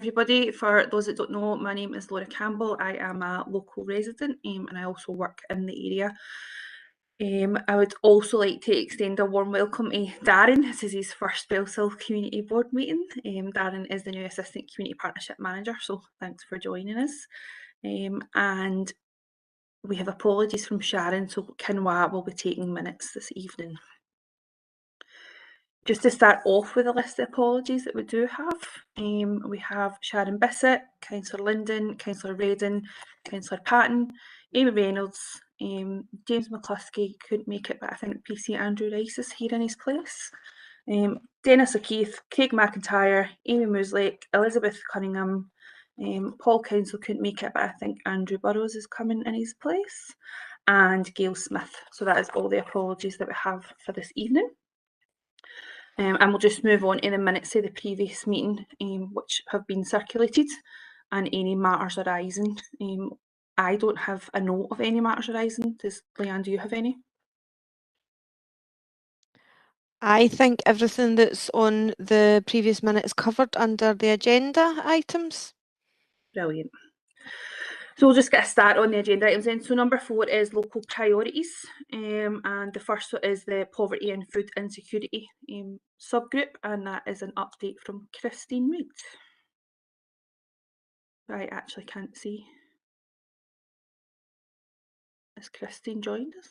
Everybody, for those that don't know, my name is Laura Campbell. I am a local resident and I also work in the area. I would also like to extend a warm welcome to Darren. This is his first Bellshill Community Board meeting. Darren is the new Assistant Community Partnership Manager, so thanks for joining us. And we have apologies from Sharon, so Kinwa will be taking minutes this evening. Just to start off with a list of apologies that we do have, we have Sharon Bissett, Councillor Linden, Councillor Redden, Councillor Patton, Amy Reynolds, James McCluskey couldn't make it, but I think PC Andrew Rice is here in his place. Dennis O'Keefe, Craig McIntyre, Amy Mooslake, Elizabeth Cunningham, Paul Council couldn't make it, but I think Andrew Burrows is coming in his place, and Gail Smith. So that is all the apologies that we have for this evening. And we'll just move on to the minutes of the previous meeting, which have been circulated, and any matters arising. I don't have a note of any matters arising. Does Leanne, do you have any? I think everything that's on the previous minute is covered under the agenda items. Brilliant. So we'll just get a start on the agenda items then. So number 4 is local priorities, and the first one is the poverty and food insecurity subgroup, and that is an update from Christine Reid. I actually can't see. Has Christine joined us?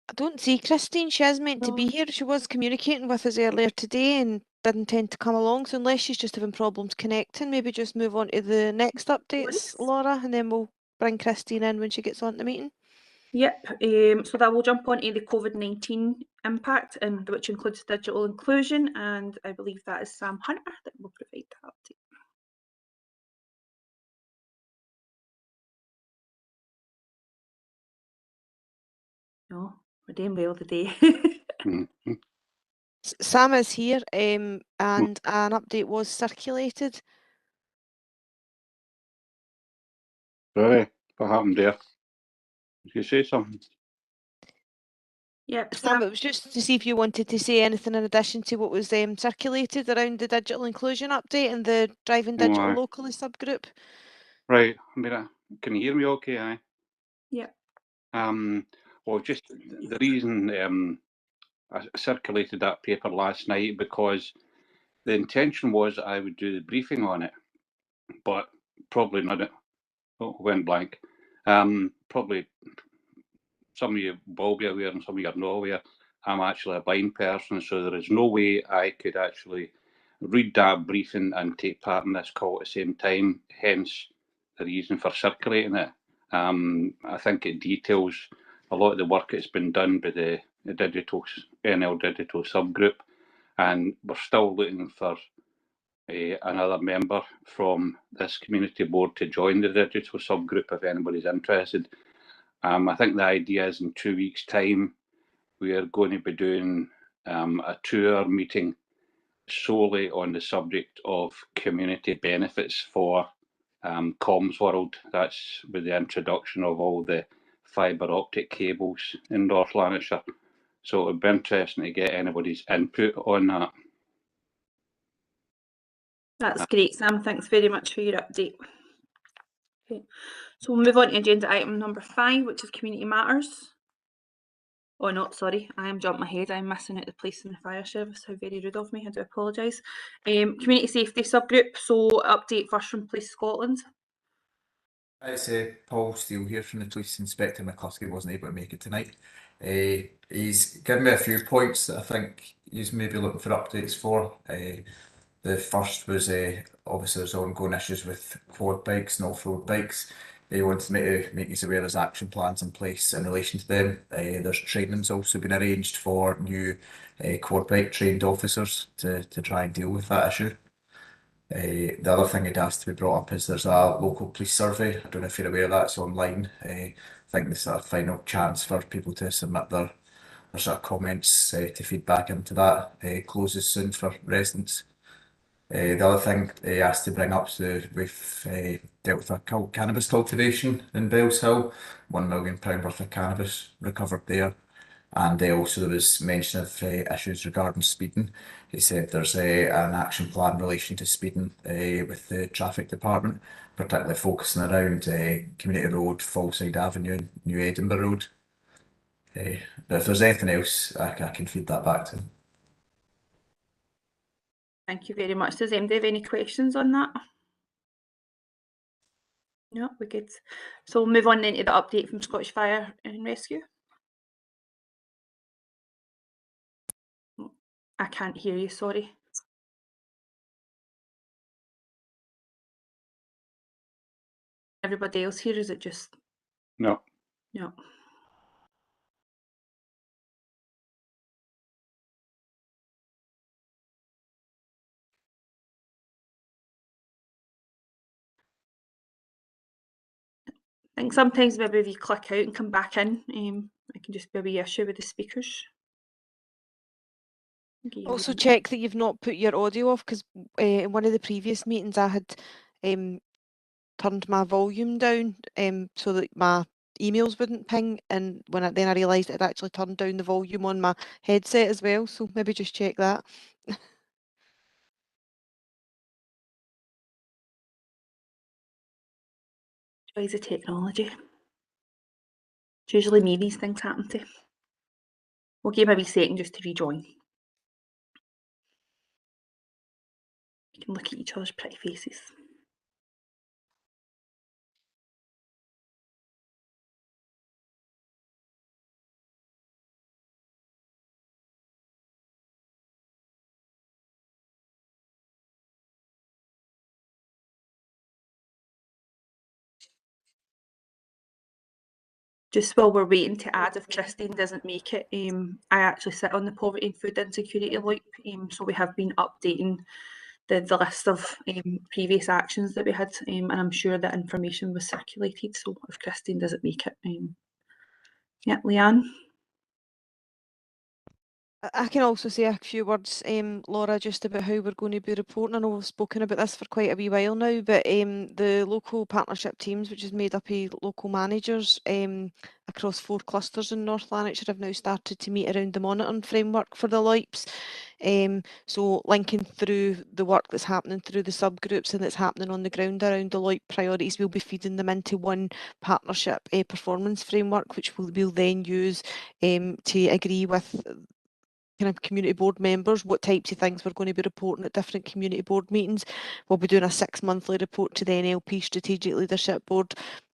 I don't see Christine. She is meant to be here. She was communicating with us earlier today and didn't tend to come along. So unless she's just having problems connecting, maybe just move on to the next updates, Laura, and then we'll bring Christine in when she gets on the meeting. Yep, so that will jump onto the COVID-19 impact, and which includes digital inclusion, and I believe that is Sam Hunter that will provide that update. No, we're doing well today. Sam is here, and an update was circulated. Right, what happened there? Did you say something? Yep, Sam, it was just to see if you wanted to say anything in addition to what was circulated around the digital inclusion update and the driving digital locally subgroup. Right, I mean, can you hear me okay? Aye. Yeah. Well, just the reason I circulated that paper last night because the intention was I would do the briefing on it, but probably not. Went blank. Probably some of you will be aware and some of you are not aware. I'm actually a blind person, so there is no way I could actually read that briefing and take part in this call at the same time, hence the reason for circulating it. I think it details a lot of the work that's been done by the NL Digital subgroup, and we're still looking for another member from this community board to join the digital subgroup if anybody's interested. I think the idea is in 2 weeks' time, we are going to be doing a 2-hour meeting solely on the subject of community benefits for Comms World. That's with the introduction of all the fibre optic cables in North Lanarkshire. So it would be interesting to get anybody's input on that. That's great, Sam. Thanks very much for your update. Okay, so we'll move on to agenda item number 5, which is community matters. Oh no, sorry, I am jumping ahead. I'm missing out the police and the fire service. How very rude of me. I do apologise. Community safety subgroup. So update first from Police Scotland. It's Paul Steele here from the police. Inspector McCluskey wasn't able to make it tonight. He's given me a few points that I think he's maybe looking for updates for. The first was obviously there's ongoing issues with quad bikes and off-road bikes. He wanted me to make us aware there's action plans in place in relation to them. There's training's also been arranged for new quad bike trained officers to try and deal with that issue. The other thing he'd asked to be brought up is there's a local police survey. I don't know if you're aware that's online. I think this is a final chance for people to submit their sort of comments to feedback into that. Closes soon for residents. The other thing he asked to bring up is we've dealt with a cannabis cultivation in Bellshill, £1 million worth of cannabis recovered there. And also there was mention of issues regarding speeding. He said there's an action plan in relation to speeding with the traffic department, particularly focusing around Community Road, Fallside Avenue and New Edinburgh Road. But if there's anything else, I can feed that back to him. Thank you very much. Does anybody have any questions on that? No, we're good. So we'll move on then to the update from Scottish Fire and Rescue. I can't hear you, sorry. Everybody else here, is it just? No. No. I think sometimes maybe if you click out and come back in, it can just be a wee issue with the speakers. Okay, Also check that you've not put your audio off, because in one of the previous meetings I had turned my volume down so that my emails wouldn't ping, and then I realised it had actually turned down the volume on my headset as well, so maybe just check that. Joys of technology. It's usually me these things happen to. We'll give a wee second just to rejoin. You can look at each other's pretty faces. Just while we're waiting to add, if Christine doesn't make it, I actually sit on the Poverty and Food Insecurity Loop, so we have been updating the list of previous actions that we had, and I'm sure that information was circulated, so if Christine doesn't make it, yeah, Leanne? I can also say a few words, Laura, just about how we're going to be reporting. I know we've spoken about this for quite a wee while now, but the local partnership teams, which is made up of local managers across 4 clusters in North Lanarkshire, have now started to meet around the monitoring framework for the LIPes. So linking through the work that's happening through the subgroups and that's happening on the ground around the LIPE priorities, we'll be feeding them into one partnership performance framework, which we'll then use to agree with kind of community board members what types of things we're going to be reporting at different community board meetings. We'll be doing a 6-monthly report to the NLP Strategic Leadership Board,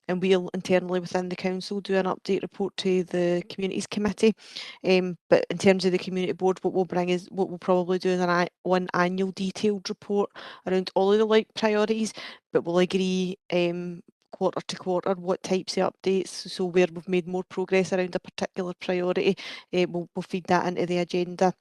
and we'll internally within the council do an update report to the Communities Committee. But in terms of the community board, what we'll bring is what we'll probably do in one annual detailed report around all of the like priorities, but we'll agree quarter to quarter what types of updates, so where we've made more progress around a particular priority, we'll feed that into the agenda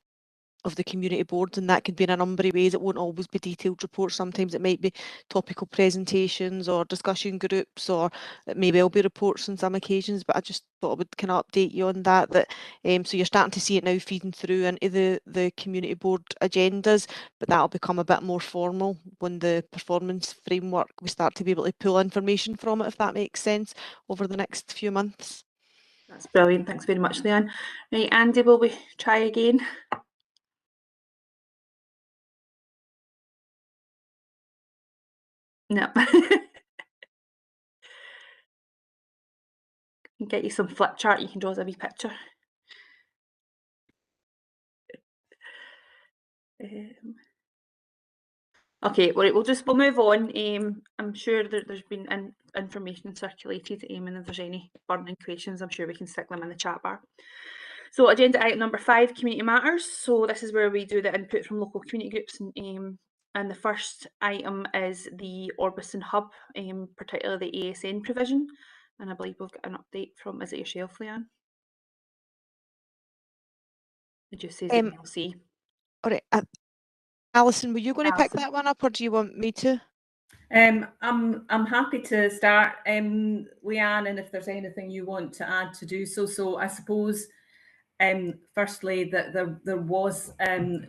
of the community boards, and that could be in a number of ways. It won't always be detailed reports. Sometimes it might be topical presentations or discussion groups, or it may well be reports on some occasions, but I just thought I would kind of update you on that, so you're starting to see it now feeding through into the community board agendas, but that'll become a bit more formal when the performance framework, we start to be able to pull information from it, if that makes sense, over the next few months. That's brilliant, thanks very much, Leanne. Right, Andy, will we try again? No. Get you some flip chart, you can draw us a wee picture. Okay, right, we'll move on. I'm sure that there's been information circulated, and if there's any burning questions, I'm sure we can stick them in the chat bar. So agenda item number 5, community matters. So this is where we do the input from local community groups, and the first item is the Orbison Hub, particularly the ASN provision, and I believe we've got an update from, is it yourself, Leanne? It just says LC. All right, Alison, were you going to pick that one up, or do you want me to? I'm happy to start, Leanne, and if there's anything you want to add, to do so. So I suppose, firstly, that there was,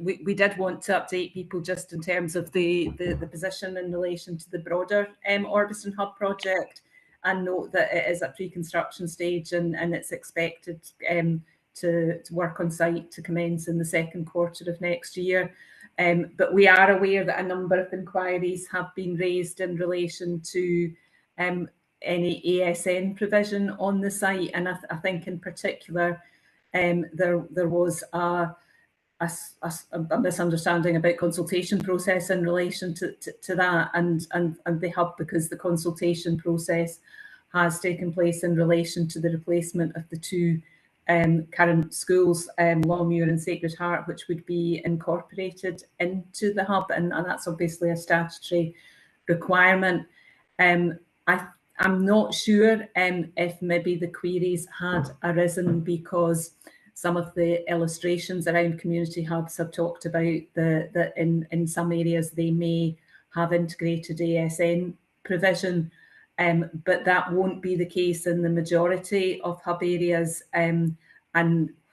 we did want to update people just in terms of the position in relation to the broader Orbison Hub project, and note that it is at pre-construction stage, and it's expected to work on site to commence in the second quarter of next year. But we are aware that a number of inquiries have been raised in relation to any ASN provision on the site, and I think in particular there was a misunderstanding about consultation process in relation to that and the hub, because the consultation process has taken place in relation to the replacement of the two current schools, Longmuir and Sacred Heart, which would be incorporated into the hub, and that's obviously a statutory requirement. I'm not sure if maybe the queries had arisen because some of the illustrations around community hubs have talked about that in some areas they may have integrated ASN provision, but that won't be the case in the majority of hub areas. And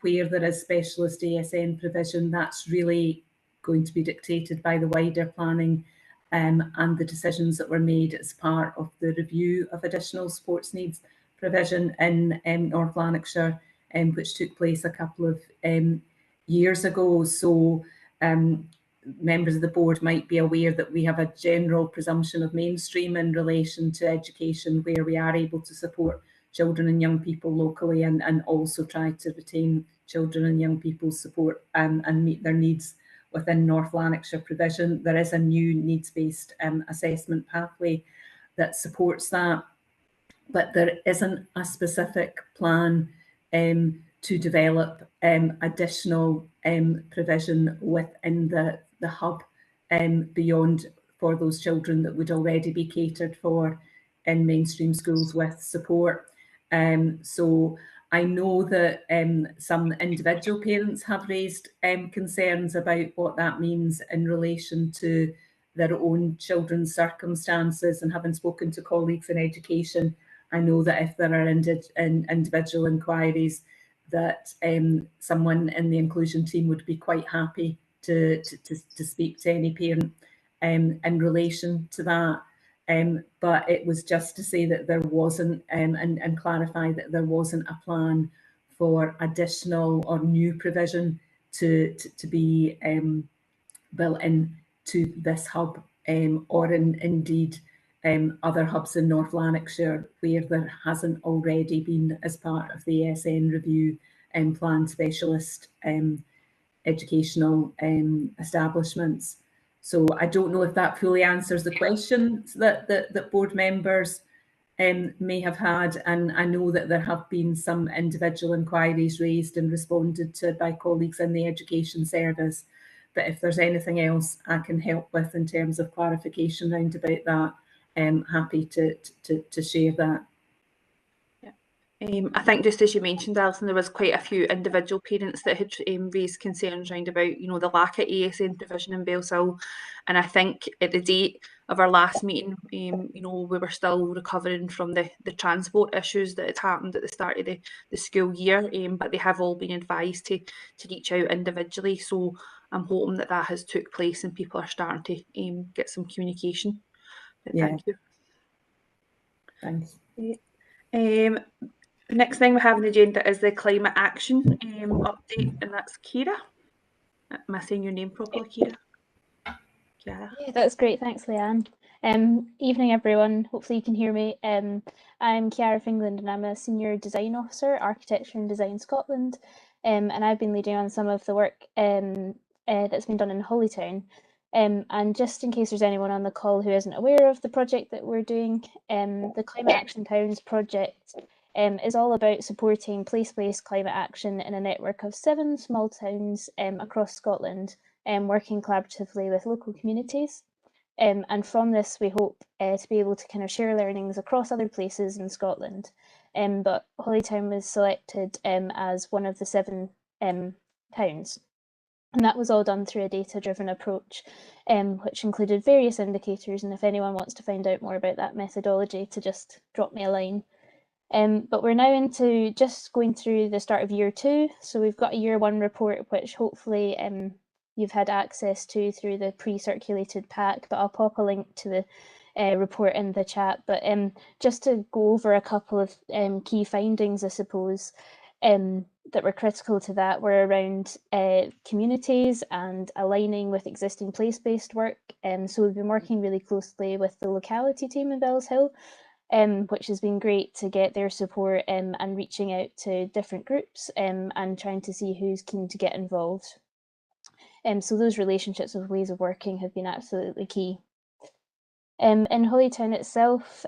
where there is specialist ASN provision, that's really going to be dictated by the wider planning and the decisions that were made as part of the review of additional sports needs provision in North Lanarkshire, which took place a couple of years ago. So members of the board might be aware that we have a general presumption of mainstream in relation to education, where we are able to support children and young people locally and also try to retain children and young people's support and meet their needs within North Lanarkshire provision. There is a new needs-based assessment pathway that supports that, but there isn't a specific plan to develop additional provision within the hub beyond for those children that would already be catered for in mainstream schools with support. So I know that some individual parents have raised concerns about what that means in relation to their own children's circumstances, and having spoken to colleagues in education, I know that if there are individual inquiries, that someone in the inclusion team would be quite happy to speak to any parent in relation to that. But it was just to say that there wasn't, and clarify that there wasn't a plan for additional or new provision to be built in to this hub, or indeed other hubs in North Lanarkshire where there hasn't already been, as part of the ASN review, planned specialist educational establishments. So I don't know if that fully answers the questions that board members may have had, and I know that there have been some individual inquiries raised and responded to by colleagues in the education service. But if there's anything else I can help with in terms of clarification round about that, I'm happy to share that. I think just as you mentioned, Alison, there was quite a few individual parents that had raised concerns around about, you know, the lack of ASN provision in Bellshill. And I think at the date of our last meeting, you know, we were still recovering from the transport issues that had happened at the start of the school year, but they have all been advised to reach out individually. So I'm hoping that has took place and people are starting to get some communication. But Yeah. thank you. Thanks. The next thing we have on the agenda is the climate action update, and that's Kira. Am I saying your name properly, Kira? Yeah, that's great. Thanks, Leanne. Evening, everyone. Hopefully you can hear me. I'm Kiara Fingland and I'm a Senior Design Officer, Architecture and Design Scotland. And I've been leading on some of the work that's been done in Hollytown. And just in case there's anyone on the call who isn't aware of the project that we're doing, the Climate Action Towns project is all about supporting place-based climate action in a network of 7 small towns across Scotland, working collaboratively with local communities. And from this, we hope to be able to kind of share learnings across other places in Scotland. But Hollytown was selected as one of the 7 towns. And that was all done through a data-driven approach, which included various indicators. And if anyone wants to find out more about that methodology, to just drop me a line. But we're now into just going through the start of year 2. So we've got a year 1 report, which hopefully you've had access to through the pre-circulated pack, but I'll pop a link to the report in the chat. But just to go over a couple of key findings, I suppose. that were critical to that were around communities and aligning with existing place-based work. So we've been working really closely with the locality team in Bellshill, which has been great to get their support and reaching out to different groups and trying to see who's keen to get involved. So those relationships with ways of working have been absolutely key. In Holytown itself,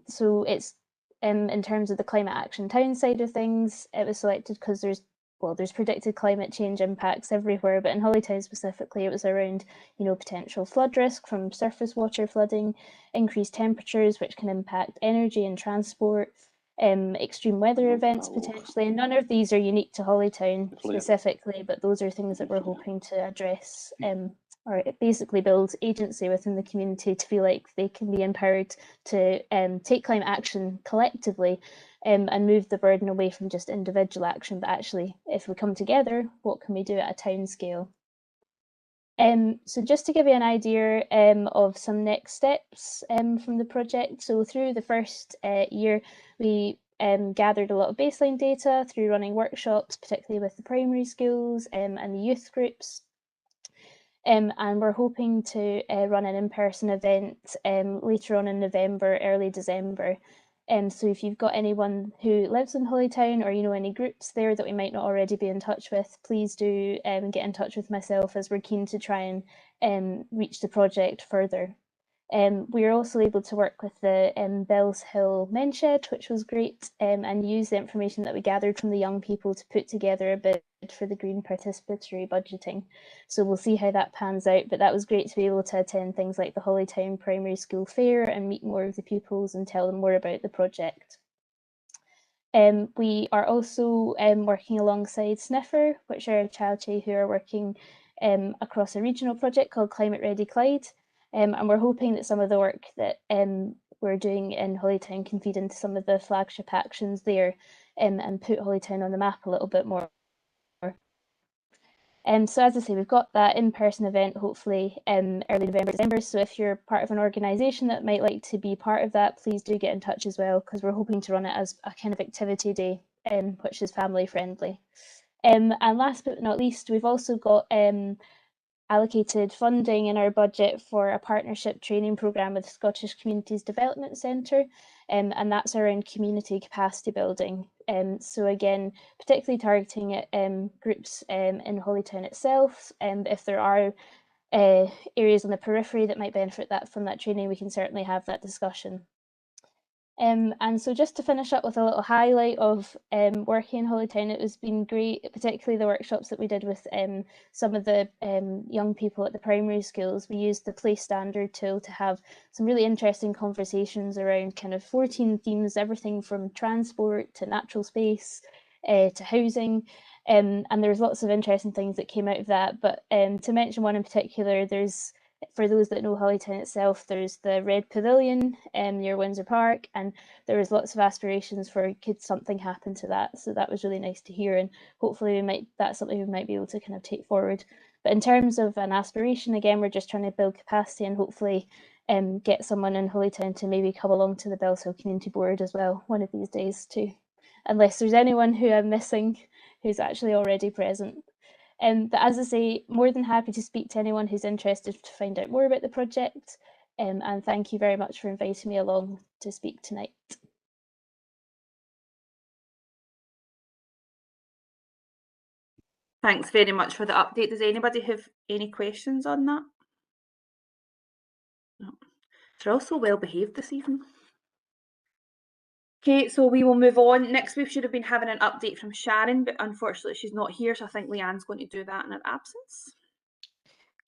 so it's in terms of the climate action town side of things, it was selected because there's predicted climate change impacts everywhere, but in Holytown specifically, it was around, potential flood risk from surface water flooding, increased temperatures, which can impact energy and transport, extreme weather events potentially, and none of these are unique to Holytown specifically, but those are things that we're hoping to address, or basically build agency within the community to feel like they can be empowered to take climate action collectively, and move the burden away from just individual action, but actually, if we come together, what can we do at a town scale? So just to give you an idea of some next steps from the project. So through the first year, we gathered a lot of baseline data through running workshops, particularly with the primary schools and the youth groups. And we're hoping to run an in-person event later on in November, early December. So if you've got anyone who lives in Holytown, or any groups there that we might not already be in touch with, please do get in touch with myself, as we're keen to try and reach the project further. We were also able to work with the Bellshill Men Shed, which was great, and use the information that we gathered from the young people to put together a bid for the green participatory budgeting. So we'll see how that pans out, but that was great to be able to attend things like the Holytown Primary School Fair and meet more of the pupils and tell them more about the project. We are also working alongside Sniffer, which are a charity who are working across a regional project called Climate Ready Clyde. And we're hoping that some of the work that we're doing in Holytown can feed into some of the flagship actions there, and put Holytown on the map a little bit more. So as I say, we've got that in-person event hopefully early November, December. So if you're part of an organisation that might like to be part of that, please do get in touch as well, because we're hoping to run it as a kind of activity day, which is family friendly. And last but not least, we've also got allocated funding in our budget for a partnership training programme with Scottish Communities Development Centre, and that's around community capacity building. So again, particularly targeting at groups in Holytown itself, and if there are areas on the periphery that might benefit from that training, we can certainly have that discussion. And so just to finish up with a little highlight of working in Holytown, it has been great, particularly the workshops that we did with some of the young people at the primary schools. We used the Place Standard tool to have some really interesting conversations around kind of 14 themes, everything from transport to natural space to housing. And there's lots of interesting things that came out of that. But to mention one in particular, for those that know Holytown itself, there's the Red Pavilion near Windsor Park, and there was lots of aspirations for could something happen to that. So that was really nice to hear, and hopefully that's something we might be able to kind of take forward. But in terms of an aspiration, again, we're just trying to build capacity and hopefully get someone in Holytown to maybe come along to the Bellshill Community Board as well one of these days too, unless there's anyone who I'm missing who's actually already present. But as I say, more than happy to speak to anyone who's interested to find out more about the project. And thank you very much for inviting me along to speak tonight. Thanks very much for the update. Does anybody have any questions on that? No. They're all so well behaved this evening. Okay, so we will move on. Next, we should have been having an update from Sharon, but unfortunately she's not here, so I think Leanne's going to do that in her absence.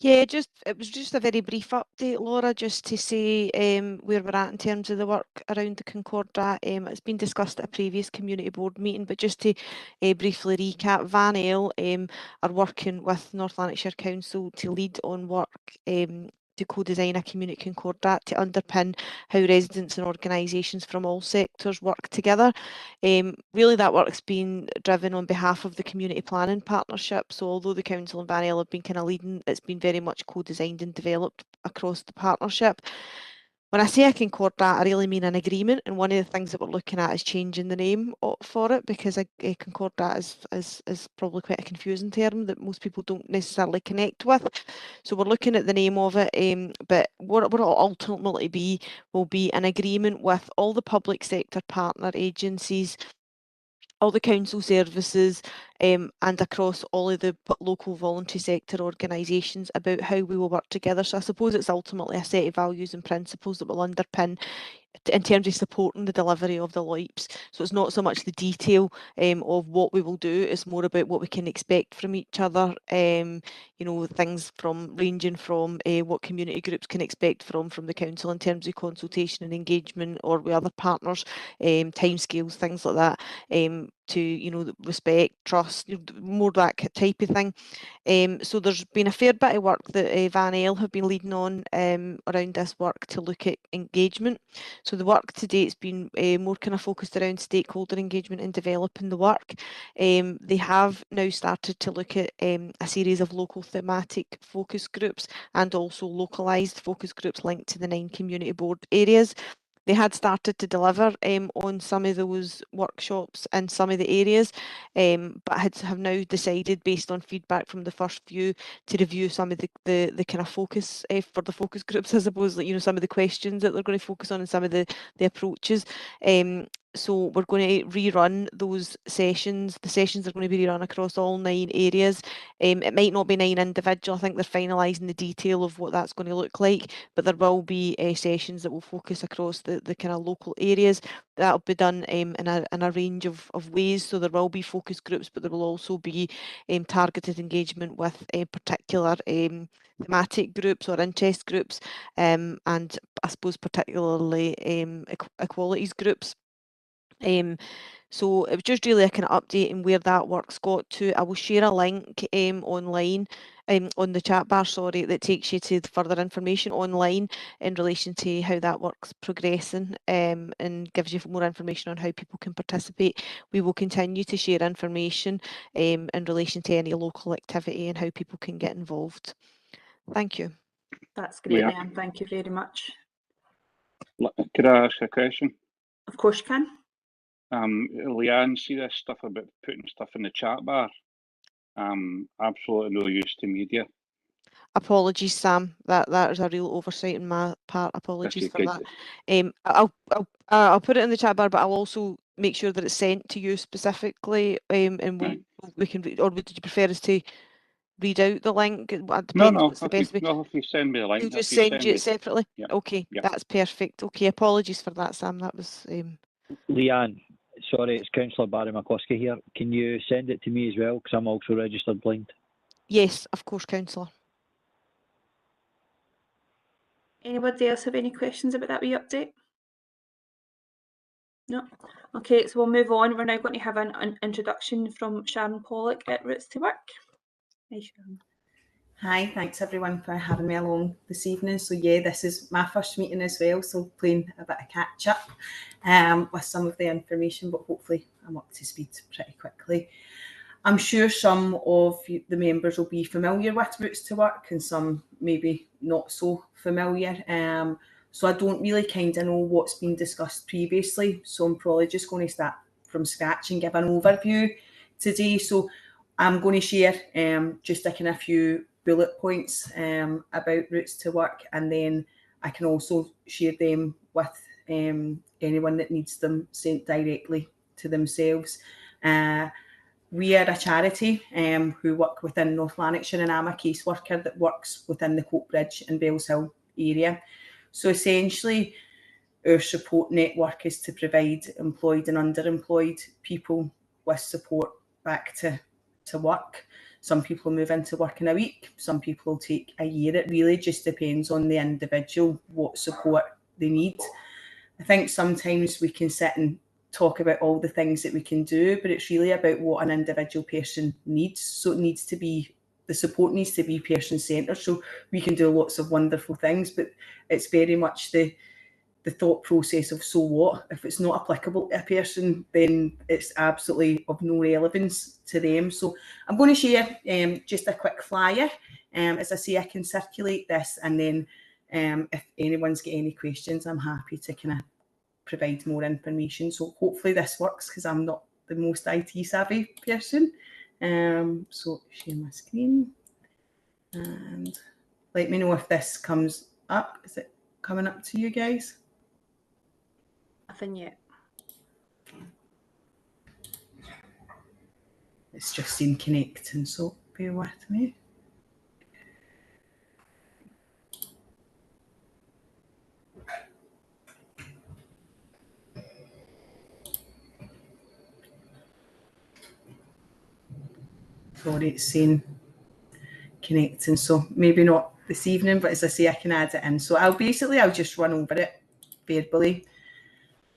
Yeah, it was just a very brief update, Laura, just to say where we're at in terms of the work around the Concordat. It's been discussed at a previous community board meeting, but just to briefly recap, Van Ale are working with North Lanarkshire Council to lead on work to co-design a community concordat to underpin how residents and organisations from all sectors work together. Really that work's been driven on behalf of the community planning partnership, so although the council and Van Ale have been kind of leading, it's been very much co-designed and developed across the partnership. when I say a concordat, I really mean an agreement, and one of the things that we're looking at is changing the name for it, because a concordat is probably quite a confusing term that most people don't necessarily connect with. So we're looking at the name of it, but what it'll ultimately be will be an agreement with all the public sector partner agencies, all the council services, and across all of the local voluntary sector organisations about how we will work together. So I suppose it's ultimately a set of values and principles that will underpin in terms of supporting the delivery of the LOIPs. So it's not so much the detail of what we will do, it's more about what we can expect from each other, you know, things from ranging from what community groups can expect from the council in terms of consultation and engagement, or with other partners, timescales, things like that, to, you know, respect, trust, more that type of thing. So there's been a fair bit of work that Van Elle have been leading on around this work to look at engagement. So the work to date's been more kind of focused around stakeholder engagement and developing the work. They have now started to look at a series of local thematic focus groups and also localised focus groups linked to the 9 community board areas. They had started to deliver on some of those workshops in some of the areas, but have now decided, based on feedback from the first few, to review some of the kind of focus for the focus groups, I suppose, like, you know, some of the questions that they're going to focus on and some of the approaches. So we're going to rerun those sessions. The sessions are going to be rerun across all 9 areas. It might not be 9 individual. I think they're finalising the detail of what that's going to look like, but there will be sessions that will focus across the kind of local areas. That'll be done in a range of ways. So there will be focus groups, but there will also be targeted engagement with particular thematic groups or interest groups, and I suppose particularly equalities groups. So it was just really a kind of update on where that work's got to. I will share a link online, on the chat bar, sorry, that takes you to further information online in relation to how that work's progressing, and gives you more information on how people can participate. We will continue to share information in relation to any local activity and how people can get involved. Thank you. That's great, Yeah. Leanne. Thank you very much. Could I ask a question? Of course you can. Leanne, see this stuff about putting stuff in the chat bar? Absolutely no use to media. Apologies, Sam. That is a real oversight on my part. Apologies for that. I'll put it in the chat bar, but I'll also make sure that it's sent to you specifically, and we can. Or would you prefer us to read out the link? It depends what's the best way. No, if you send me the link, You'll just send you it separately. Yeah. Okay, Yeah. that's perfect. Okay, apologies for that, Sam. That was. Leanne, sorry, it's Councillor Barry McCluskey here. Can you send it to me as well? Because I'm also registered blind. Yes, of course, Councillor. Anybody else have any questions about that wee update? No? Okay, so we'll move on. We're now going to have an introduction from Sharon Pollock at Roots to Work. Hi, Sharon. Hi, thanks everyone for having me along this evening. So yeah, this is my first meeting as well, so playing a bit of catch up with some of the information, but hopefully I'm up to speed pretty quickly. I'm sure some of the members will be familiar with Roots to Work and some maybe not so familiar. So I don't really kind of know what's been discussed previously. So I'm probably just going to start from scratch and give an overview today. So I'm going to share just a kind of few bullet points about Roots to Work, and then I can also share them with anyone that needs them sent directly to themselves. We are a charity who work within North Lanarkshire, and I'm a caseworker that works within the Coatbridge and Bellshill area. So essentially, our support network is to provide employed and underemployed people with support back to work. Some people move into work in a week, some people will take a year. It really just depends on the individual, what support they need. I think sometimes we can sit and talk about all the things that we can do, but it's really about what an individual person needs. So it needs to be, the support needs to be person-centred. So we can do lots of wonderful things, but it's very much the thought process of, so what? If it's not applicable to a person, then it's absolutely of no relevance to them. So I'm going to share just a quick flyer. As I say, I can circulate this, and then If anyone's got any questions, I'm happy to kind of provide more information. So hopefully this works, because I'm not the most IT savvy person. So share my screen and let me know if this comes up. Is it coming up to you guys? Nothing yet. It's just in connecting, so bear with me. Sorry, it's saying connecting, so maybe not this evening, but as I say, I can add it in. So I'll just run over it verbally.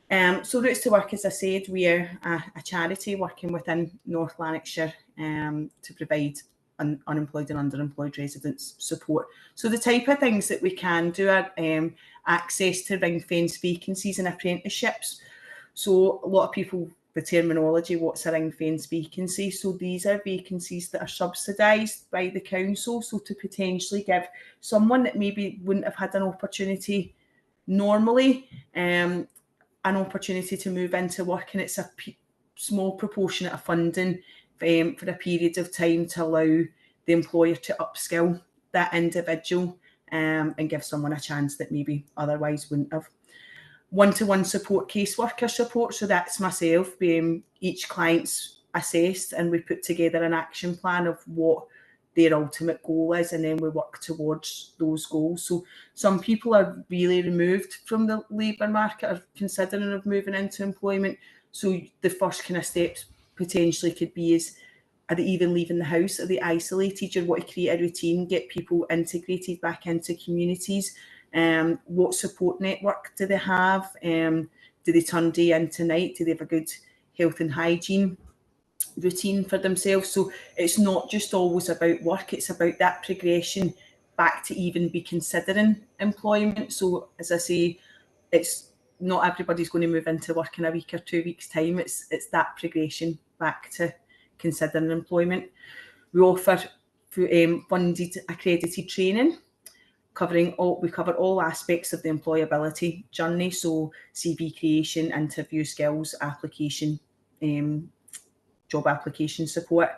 So Roots to Work, as I said, we are a charity working within North Lanarkshire to provide unemployed and underemployed residents support. So the type of things that we can do are access to ring-fenced vacancies and apprenticeships. So a lot of people, the terminology, what's a ring-fenced vacancy? So these are vacancies that are subsidised by the council, so to potentially give someone that maybe wouldn't have had an opportunity normally, an opportunity to move into work, and it's a small proportionate of funding for a period of time to allow the employer to upskill that individual and give someone a chance that maybe otherwise wouldn't have. One-to-one support, caseworker support, so that's myself. Each client's assessed and we put together an action plan of what their ultimate goal is, and then we work towards those goals. So some people are really removed from the labour market, are considering of moving into employment. So the first kind of steps potentially could be is, are they even leaving the house? Are they isolated? You want to create a routine, get people integrated back into communities. What support network do they have? Do they turn day into night? Do they have a good health and hygiene routine for themselves? So it's not just always about work, it's about that progression back to even be considering employment. So as I say, it's not everybody's going to move into work in a week or 2 weeks' time. It's that progression back to considering employment. We offer funded accredited training. We cover all aspects of the employability journey, so CV creation, interview skills, application, job application support.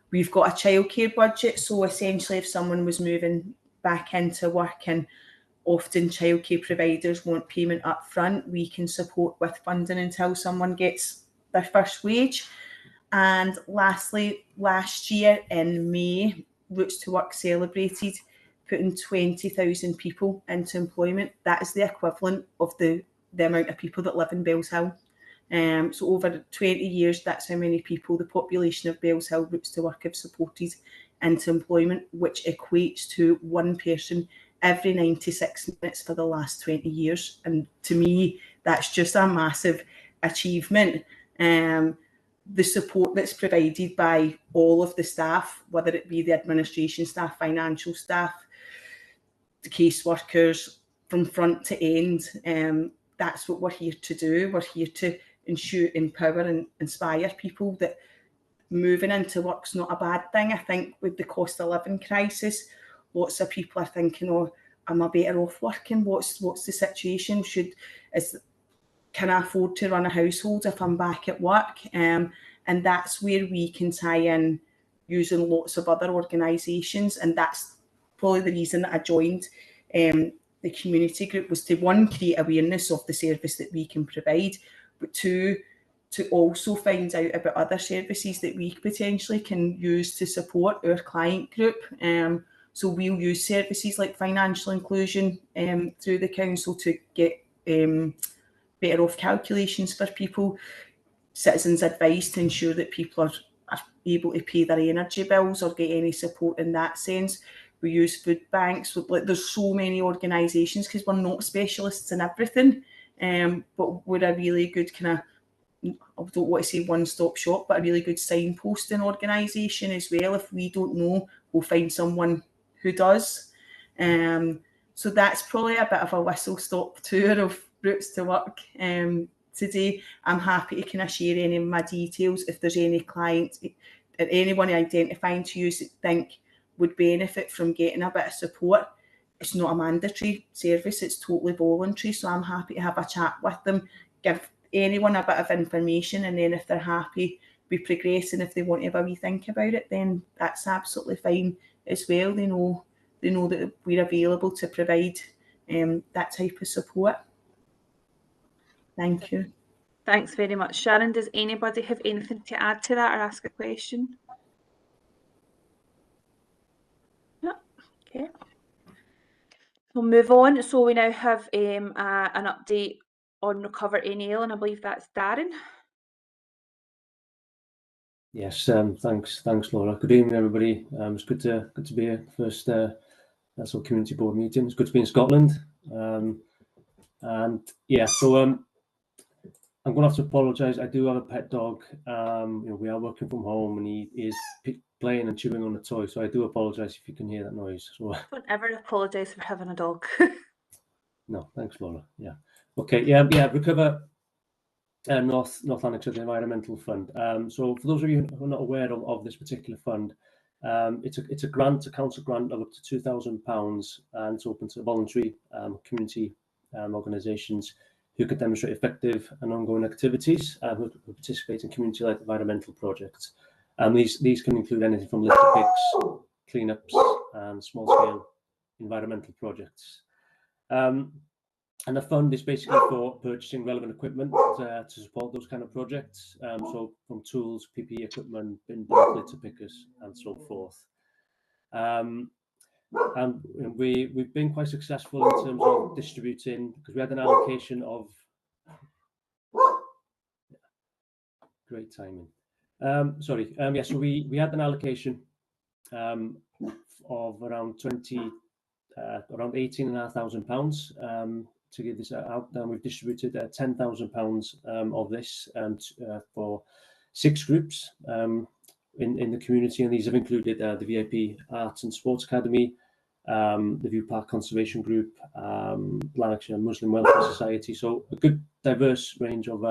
We've got a childcare budget, so essentially if someone was moving back into work, and often childcare providers want payment up front, we can support with funding until someone gets their first wage. And lastly, last year in May, Roots to Work celebrated putting 20,000 people into employment. That is the equivalent of the amount of people that live in Bellshill. So over 20 years, that's how many people the population of Bellshill Roots to Work have supported into employment, which equates to one person every 96 minutes for the last 20 years. And to me, that's just a massive achievement. The support that's provided by all of the staff, whether it be the administration staff, financial staff, the caseworkers, from front to end, that's what we're here to do. We're here to ensure, empower and inspire people that moving into work's not a bad thing. I think with the cost of living crisis, lots of people are thinking, oh, am I better off working? What's the situation? Can I afford to run a household if I'm back at work? And that's where we can tie in using lots of other organisations. And that's probably the reason that I joined the community group, was to, one, create awareness of the service that we can provide, but two, to also find out about other services that we potentially can use to support our client group. So we'll use services like financial inclusion through the council to get better off calculations for people, citizens' advice to ensure that people are able to pay their energy bills or get any support in that sense. We use food banks. There's so many organisations, because we're not specialists in everything, but we're a really good kind of, I don't want to say one-stop shop, but a really good signposting organisation as well. If we don't know, we'll find someone who does. So that's probably a bit of a whistle-stop tour of Roots to Work today. I'm happy to kind of share any of my details if there's any clients or anyone identifying to you that think would benefit from getting a bit of support. it's not a mandatory service, it's totally voluntary. So I'm happy to have a chat with them, give anyone a bit of information, and then if they're happy, we progress, and if they want to have a wee think about it, then that's absolutely fine as well. They know that we're available to provide that type of support. Thank you. Thanks very much, Sharon. Does anybody have anything to add to that or ask a question? No? Okay. We'll move on. So we now have an update on Recover NL, and I believe that's Darren. Yes, thanks, Laura. Good evening, everybody. It's good to be here. First, that's our community board meeting. It's good to be in Scotland. And yeah, so I'm going to have to apologise. I do have a pet dog. We are working from home, and he is playing and chewing on a toy. So I do apologise if you can hear that noise. So don't ever apologise for having a dog. No, thanks, Laura. Yeah. Okay. Yeah. Recover North Lanarkshire, the Environmental Fund. So for those of you who are not aware of this particular fund, it's a grant, a council grant of up to £2,000, and it's open to voluntary community organisations who can demonstrate effective and ongoing activities who participate in community-led environmental projects. These can include anything from litter picks, cleanups, and small-scale environmental projects. And the fund is basically for purchasing relevant equipment to support those kind of projects. So from tools, PPE equipment, bin litter pickers, and so forth. And we've been quite successful in terms of distributing, because we had an allocation of great timing. So we had an allocation of around £18,500 to give this out. And we've distributed £10,000 of this for 6 groups in the community, and these have included the VIP Arts and Sports Academy, the View Park Conservation Group, Lanarkshire Muslim Welfare Society. So a good diverse range of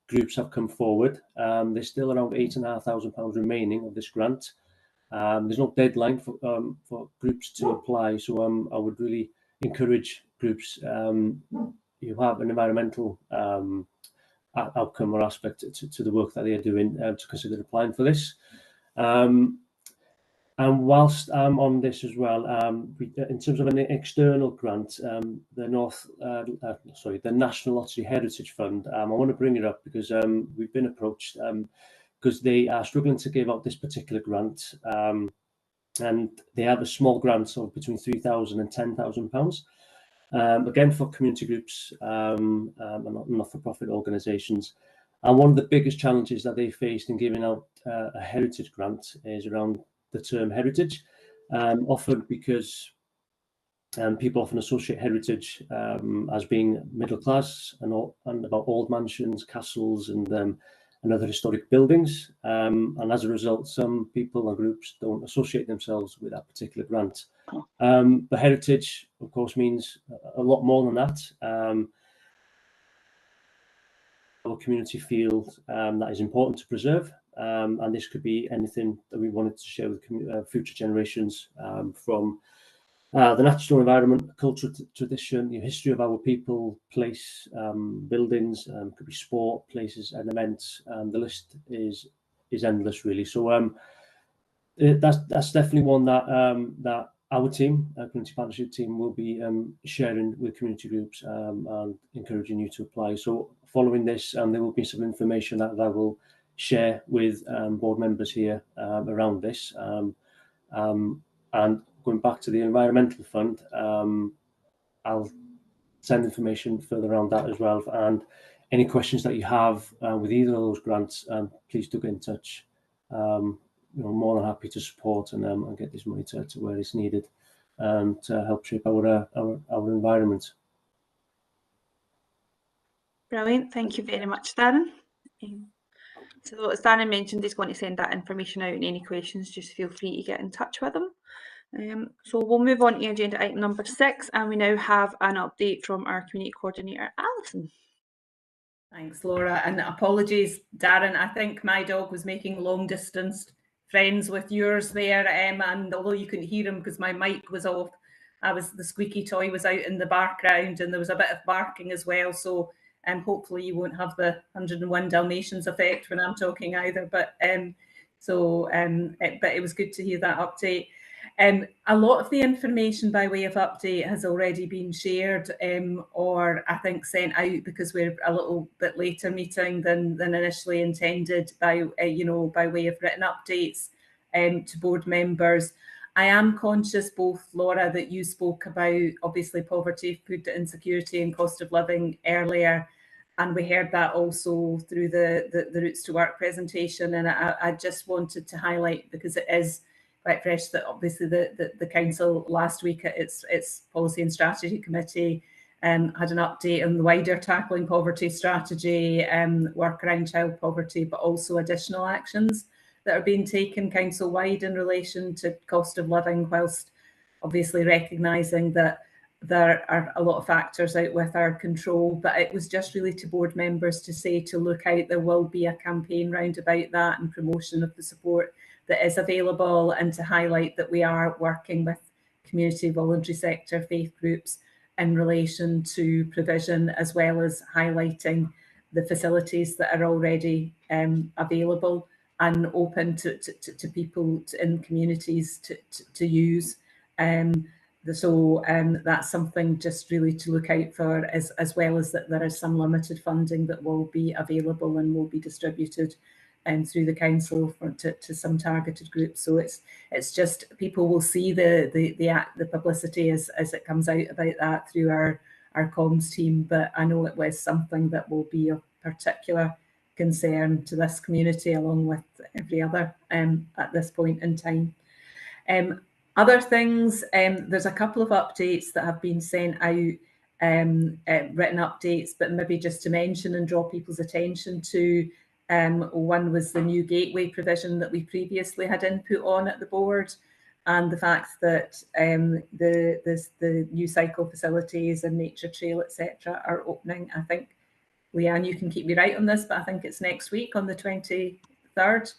groups have come forward. There's still around £8,500 remaining of this grant. There's no deadline for groups to apply, so I would really encourage groups who have an environmental outcome or aspect to the work that they are doing to consider applying for this. And whilst I'm on this as well, in terms of an external grant, the National Lottery Heritage Fund, I want to bring it up because we've been approached because they are struggling to give out this particular grant, and they have a small grant of between £3,000 and £10,000. Again, for community groups and not-for-profit organisations. And one of the biggest challenges that they faced in giving out a heritage grant is around the term heritage, often because people often associate heritage as being middle class and about old mansions, castles, and other historic buildings. And as a result, some people and groups don't associate themselves with that particular grant. But heritage, of course, means a lot more than that. Our community feels that is important to preserve, and this could be anything that we wanted to share with future generations, from the natural environment, culture, tradition, the history of our people, place, buildings, could be sport, places and events, and the list is endless, really. So that's definitely one that our team, our community partnership team, will be sharing with community groups and encouraging you to apply. So following this, there will be some information that I will share with board members here around this. And going back to the Environmental Fund, I'll send information further around that as well. And any questions that you have with either of those grants, please do get in touch. More than happy to support and get this money to where it's needed to help shape our environment. Brilliant. Thank you very much, Darren. So as Darren mentioned, he's going to send that information out, and any questions, just feel free to get in touch with him. So we'll move on to agenda item number 6, and we now have an update from our community coordinator, Alison. Thanks, Laura, and apologies, Darren. I think my dog was making long distance friends with yours there, and although you couldn't hear him because my mic was off, the squeaky toy was out in the background, and there was a bit of barking as well. So hopefully you won't have the 101 Dalmatians effect when I'm talking either. But it was good to hear that update. A lot of the information by way of update has already been shared or I think sent out, because we're a little bit later meeting than initially intended, by by way of written updates to board members. I am conscious, both Laura, that you spoke about obviously poverty, food insecurity and cost of living earlier, and we heard that also through the Routes to Work presentation, and I just wanted to highlight, because it is quite fresh, that obviously the council last week at its policy and strategy committee had an update on the wider tackling poverty strategy, work around child poverty, but also additional actions that are being taken council wide in relation to cost of living, whilst obviously recognising that there are a lot of factors out with our control. But it was just really to board members to say to look out. There will be a campaign round about that and promotion of the support that is available, and to highlight that we are working with community, voluntary sector, faith groups in relation to provision, as well as highlighting the facilities that are already available and open to people in communities to use. So that's something just really to look out for, as well as that there is some limited funding that will be available and will be distributed through the council to some targeted groups. So it's just, people will see the publicity as it comes out about that through our comms team. But I know it was something that will be of particular concern to this community, along with every other at this point in time. Other things, there's a couple of updates that have been sent out, written updates, but maybe just to mention and draw people's attention to. One was the new gateway provision that we previously had input on at the board, and the fact that the new cycle facilities and nature trail, etc., are opening. I think, Leanne, you can keep me right on this, but I think it's next week on the 23rd.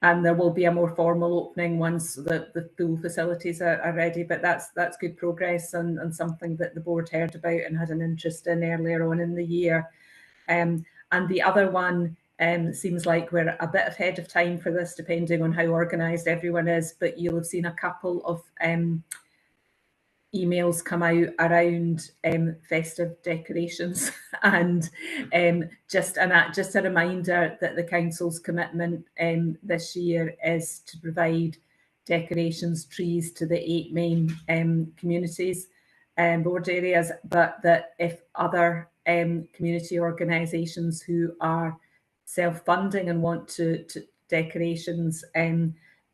And there will be a more formal opening once the full facilities are ready. But that's good progress, and something that the board heard about and had an interest in earlier on in the year. And the other one seems like we're a bit ahead of time for this, depending on how organised everyone is. But you'll have seen a couple of emails come out around festive decorations, and just a reminder that the council's commitment this year is to provide decorations, trees to the 8 main communities board areas, but that if other community organisations who are self-funding and want to decorations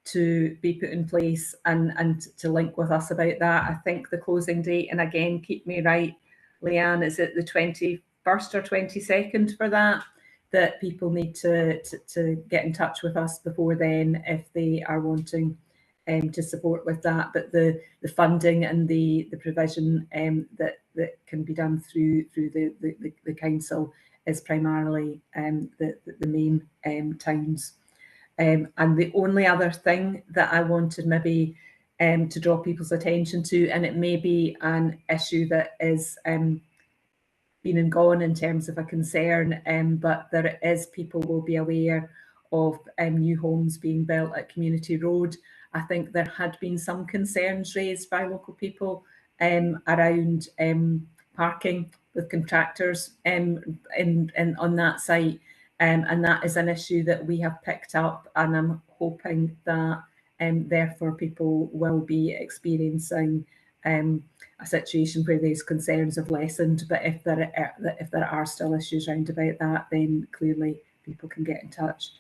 to be put in place and to link with us about that. I think the closing date, and again, keep me right, Leanne, is it the 21st or 22nd for that people need to get in touch with us before then if they are wanting to support with that. But the funding and the provision that can be done through the council is primarily the main towns. And the only other thing that I wanted maybe to draw people's attention to, and it may be an issue that is been and gone in terms of a concern, but there is, people will be aware of new homes being built at Community Road. I think there had been some concerns raised by local people around parking with contractors on that site. And that is an issue that we have picked up, and I'm hoping that therefore people will be experiencing a situation where these concerns have lessened. But if there are still issues around about that, then clearly people can get in touch.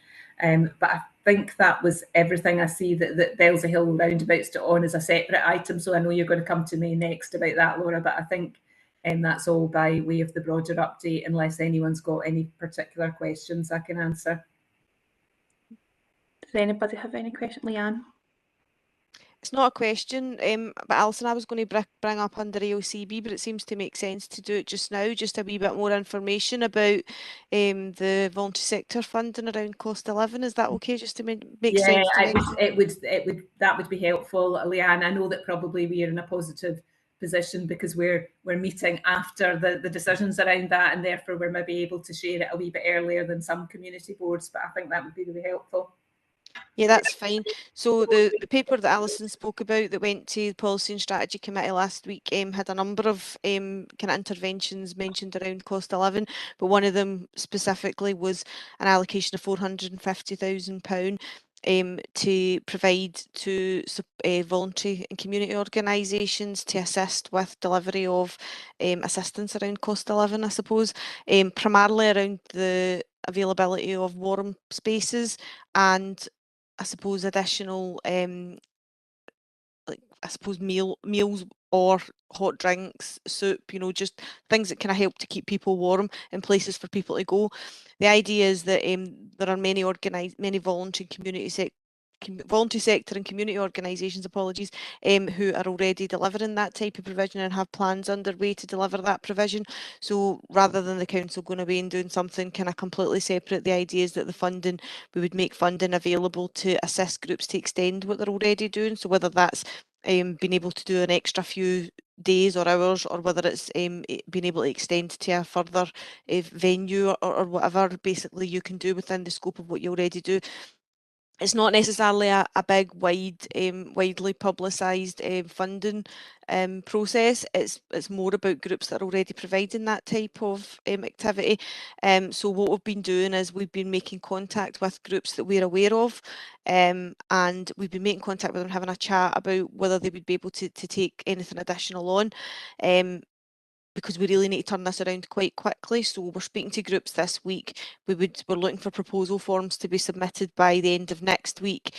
But I think that was everything. I see that Bellshill roundabouts to on as a separate item, so I know you're going to come to me next about that, Laura, but I think that's all by way of the broader update, unless anyone's got any particular questions I can answer. Does anybody have any questions, Leanne? It's not a question, but Alison, I was going to bring up under AOCB, but it seems to make sense to do it just now, just a wee bit more information about the voluntary sector funding around cost of living. Is that okay, just to make sense to mention? That would be helpful, Leanne. I know that probably we are in a positive position because we're meeting after the decisions around that, and therefore we're maybe able to share it a wee bit earlier than some community boards, but I think that would be really helpful. Yeah, that's fine. So the paper that Alison spoke about that went to the Policy and Strategy Committee last week had a number of kind of interventions mentioned around cost of living, but one of them specifically was an allocation of £450,000 to provide to voluntary and community organisations to assist with delivery of assistance around cost of living, I suppose, primarily around the availability of warm spaces and I suppose additional like I suppose meals or hot drinks, soup, you know, just things that kind of help to keep people warm and places for people to go. The idea is that there are many voluntary voluntary sector and community organisations, apologies, who are already delivering that type of provision and have plans underway to deliver that provision. So rather than the council going away and doing something kind of completely separate, the idea is that we would make funding available to assist groups to extend what they're already doing. So whether that's being able to do an extra few days or hours, or whether it's being able to extend to a further venue or whatever basically you can do within the scope of what you already do. It's not necessarily a big, widely publicised funding process. It's more about groups that are already providing that type of activity. So what we've been doing is we've been making contact with groups that we're aware of, and we've been making contact with them, having a chat about whether they would be able to take anything additional on. Because we really need to turn this around quite quickly. So we're speaking to groups this week. We're looking for proposal forms to be submitted by the end of next week.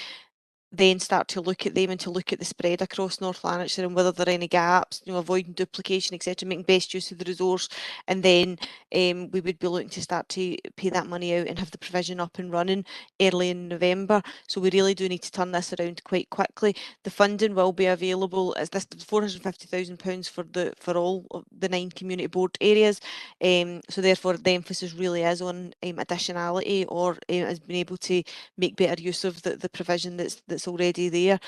Then start to look at them and to look at the spread across North Lanarkshire and whether there are any gaps, you know, avoiding duplication, etc., making best use of the resource. And then we would be looking to start to pay that money out and have the provision up and running early in November. So we really do need to turn this around quite quickly. The funding will be available as this £450,000 for all of the 9 community board areas. So therefore the emphasis really is on additionality or as being able to make better use of the provision that's already there.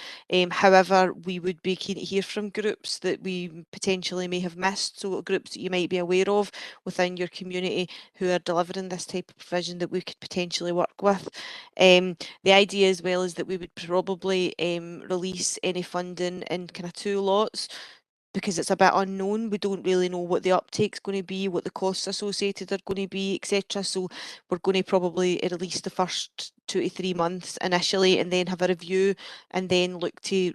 However, we would be keen to hear from groups that we potentially may have missed, so groups that you might be aware of within your community who are delivering this type of provision that we could potentially work with. The idea as well is that we would probably release any funding in kind of 2 lots, because it's a bit unknown. We don't really know what the uptake's going to be, what the costs associated are going to be, etc. So we're going to probably release the first 2 to 3 months initially, and then have a review, and then look to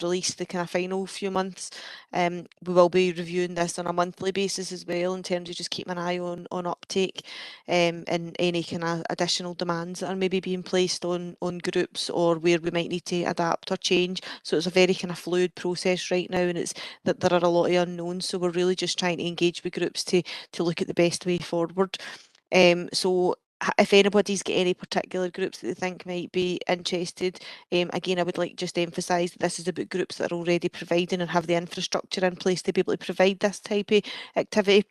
release the kind of final few months. We will be reviewing this on a monthly basis as well, in terms of just keeping an eye on uptake and any kind of additional demands that are maybe being placed on groups, or where we might need to adapt or change. So it's a very kind of fluid process right now, and it's that there are a lot of unknowns. So we're really just trying to engage with groups to look at the best way forward. So if anybody's got any particular groups that they think might be interested, again, I would like just to emphasise that this is about groups that are already providing and have the infrastructure in place to be able to provide this type of activity.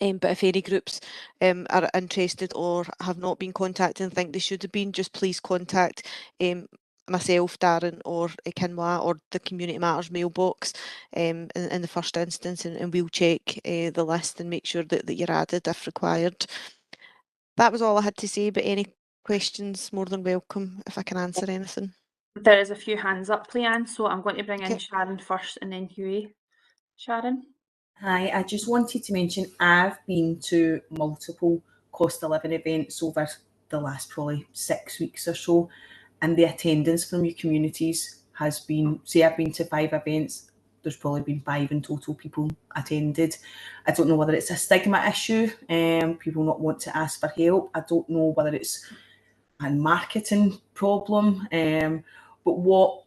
But if any groups are interested or have not been contacted and think they should have been, just please contact myself, Darren, or Kinwa, or the Community Matters mailbox in the first instance, and we'll check the list and make sure that you're added if required. That was all I had to say, but any questions, more than welcome if I can answer anything. There is a few hands up, Leanne, so I'm going to bring in Okay. Sharon first and then Hughie. Sharon? Hi, I just wanted to mention I've been to multiple cost of living events over the last probably 6 weeks or so, and the attendance from your communities has been, say I've been to 5 events, there's probably been 5 in total people attended. I don't know whether it's a stigma issue, people not want to ask for help. I don't know whether it's a marketing problem, but what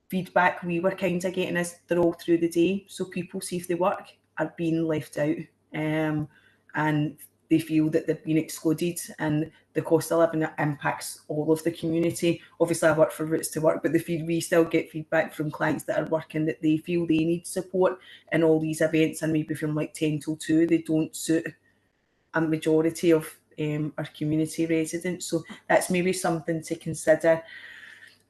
feedback we were kind of getting is they're all through the day, so people see if they work are being left out, and they feel that they've been excluded, and the cost of living impacts all of the community. Obviously, I work for Routes to Work, but we still get feedback from clients that are working that they feel they need support in all these events, and maybe from like 10 till 2, they don't suit a majority of our community residents. So that's maybe something to consider.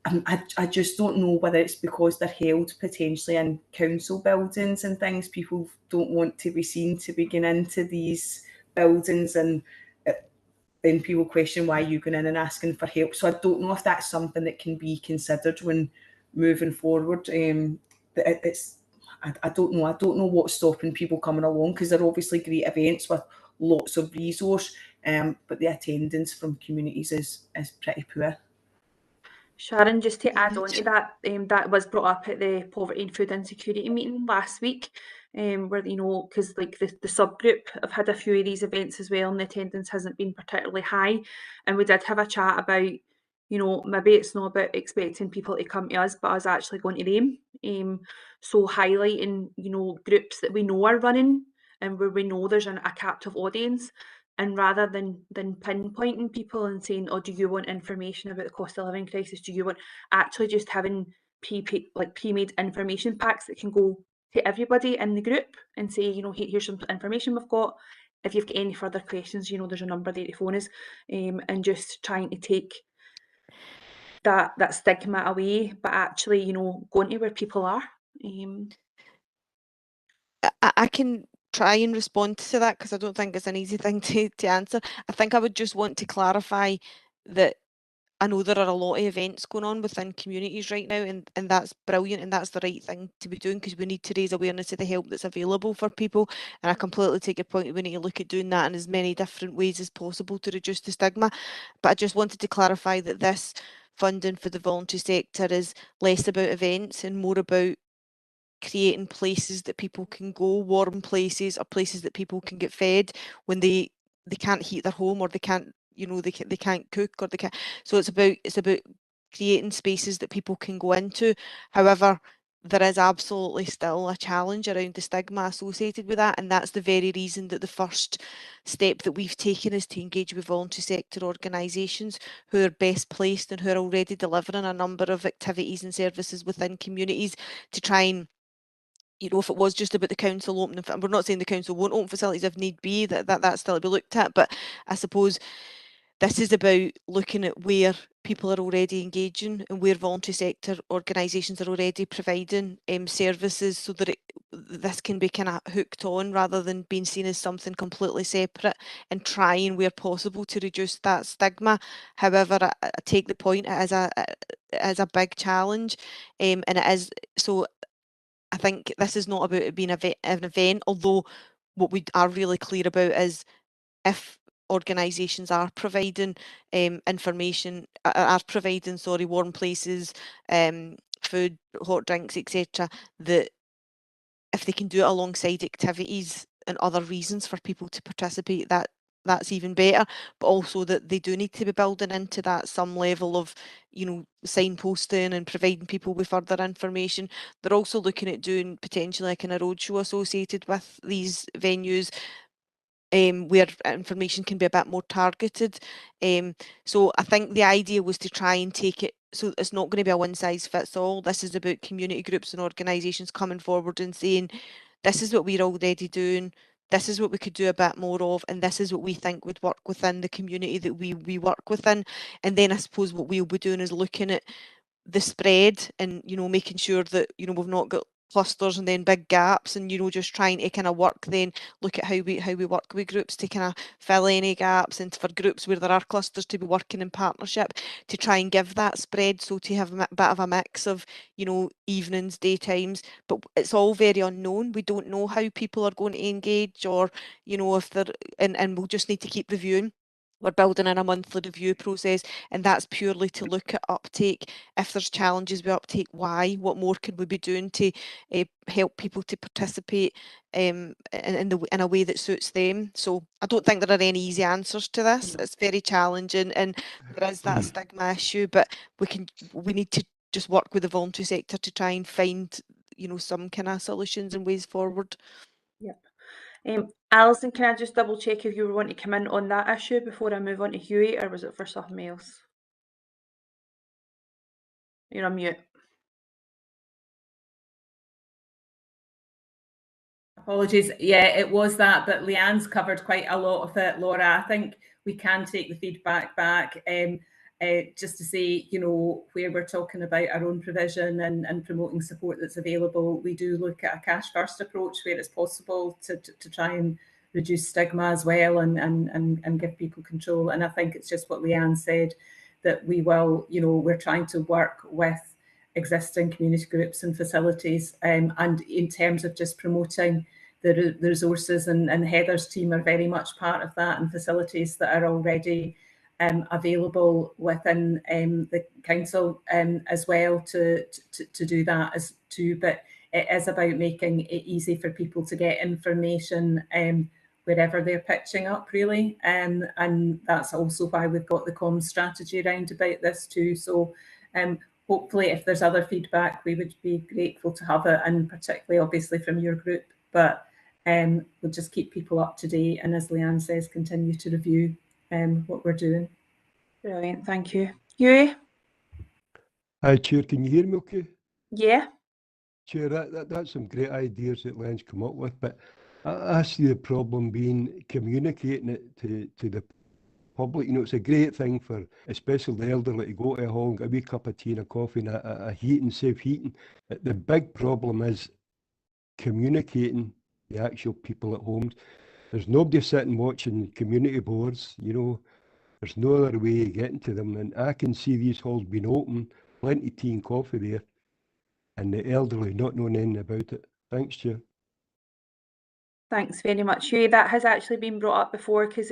I just don't know whether it's because they're held potentially in council buildings and things. People don't want to be seen to be going into these buildings, and then people question why you're going in and asking for help. So I don't know if that's something that can be considered when moving forward. I don't know. I don't know what's stopping people coming along, because they're obviously great events with lots of resource, but the attendance from communities is pretty poor. Sharon, just to add on to that, that was brought up at the Poverty and Food Insecurity meeting last week, where, because like the subgroup have had a few of these events as well, and the attendance hasn't been particularly high. And we did have a chat about, maybe it's not about expecting people to come to us, but us actually going to them. So highlighting, groups that we know are running and where we know there's a captive audience. And rather than pinpointing people and saying, oh, do you want information about the cost of living crisis? Do you want actually just having pre-made information packs that can go to everybody in the group and say, here's some information we've got. If you've got any further questions, there's a number there to phone us, and just trying to take that stigma away, but actually, going to where people are. I can try and respond to that, because I don't think it's an easy thing to answer. I think I would just want to clarify that I know there are a lot of events going on within communities right now, and that's brilliant, and that's the right thing to be doing, because we need to raise awareness of the help that's available for people. And I completely take your point. We need to look at doing that in as many different ways as possible to reduce the stigma. But I just wanted to clarify that this funding for the voluntary sector is less about events and more about creating places that people can go, warm places, or places that people can get fed when they can't heat their home, or they can't, they can't cook, or they can't. So it's about creating spaces that people can go into. However, there is absolutely still a challenge around the stigma associated with that, and that's the very reason that the first step that we've taken is to engage with voluntary sector organisations who are best placed and who are already delivering a number of activities and services within communities to try and, if it was just about the council opening, we're not saying the council won't open facilities if need be, that's still to be looked at, but I suppose this is about looking at where people are already engaging and where voluntary sector organisations are already providing services, so that this can be kind of hooked on rather than being seen as something completely separate, and trying where possible to reduce that stigma. However, I take the point, it is a big challenge, and it is so. I think this is not about it being an event, although what we are really clear about is if organisations are providing information, are providing, warm places, food, hot drinks, etc., that if they can do it alongside activities and other reasons for people to participate, that's even better. But also that they do need to be building into that some level of, signposting and providing people with further information. They're also looking at doing potentially like a roadshow associated with these venues, where information can be a bit more targeted. So I think the idea was to try and take it, so it's not going to be a one size fits all. This is about community groups and organisations coming forward and saying, this is what we're already doing, this is what we could do a bit more of, and this is what we think would work within the community that we work within. And then I suppose what we'll be doing is looking at the spread and, making sure that, we've not got clusters and then big gaps, and just trying to kind of work, then look at how we work with groups to kind of fill any gaps, and for groups where there are clusters to be working in partnership to try and give that spread, so to have a bit of a mix of evenings, daytimes. But it's all very unknown. We don't know how people are going to engage, or if they're and we'll just need to keep reviewing. We're building in a monthly review process, and that's purely to look at uptake. If there's challenges with uptake, why? What more can we be doing to help people to participate in a way that suits them? So I don't think there are any easy answers to this. It's very challenging, and there is that stigma issue. But we need to just work with the voluntary sector to try and find some kind of solutions and ways forward. Yep. Alison, can I just double check if you were wanting to come in on that issue before I move on to Hughie, or was it for something else? You're on mute. Apologies. Yeah, it was that, but Leanne's covered quite a lot of it, Laura. I think we can take the feedback back. Just to say, you know, where we're talking about our own provision and promoting support that's available, we do look at a cash first approach where it's possible to try and reduce stigma as well and give people control. And I think it's just what Leanne said, that we will, you know, we're trying to work with existing community groups and facilities, and in terms of just promoting the resources, and Heather's team are very much part of that, and facilities that are already available within the council as well to do that as too. But it is about making it easy for people to get information wherever they're pitching up, really, and that's also why we've got the comms strategy around about this too. So hopefully if there's other feedback, we would be grateful to have it, and particularly obviously from your group, but we'll just keep people up to date, and as Leanne says, continue to review what we're doing. Brilliant, thank you. Hughie? Hi, Chair, can you hear me okay? Yeah. Chair, that's some great ideas that Len's come up with, but I see the problem being communicating it to the public. You know, it's a great thing for especially the elderly to go to a hall and get a wee cup of tea and a coffee and a heating, safe heating. The big problem is communicating the actual people at home. There's nobody sitting watching community boards, you know. There's no other way of getting to them, and I can see these halls being open, plenty of tea and coffee there, and the elderly not knowing anything about it. Thanks, Chair. Thanks very much, Hughie. That has actually been brought up before, because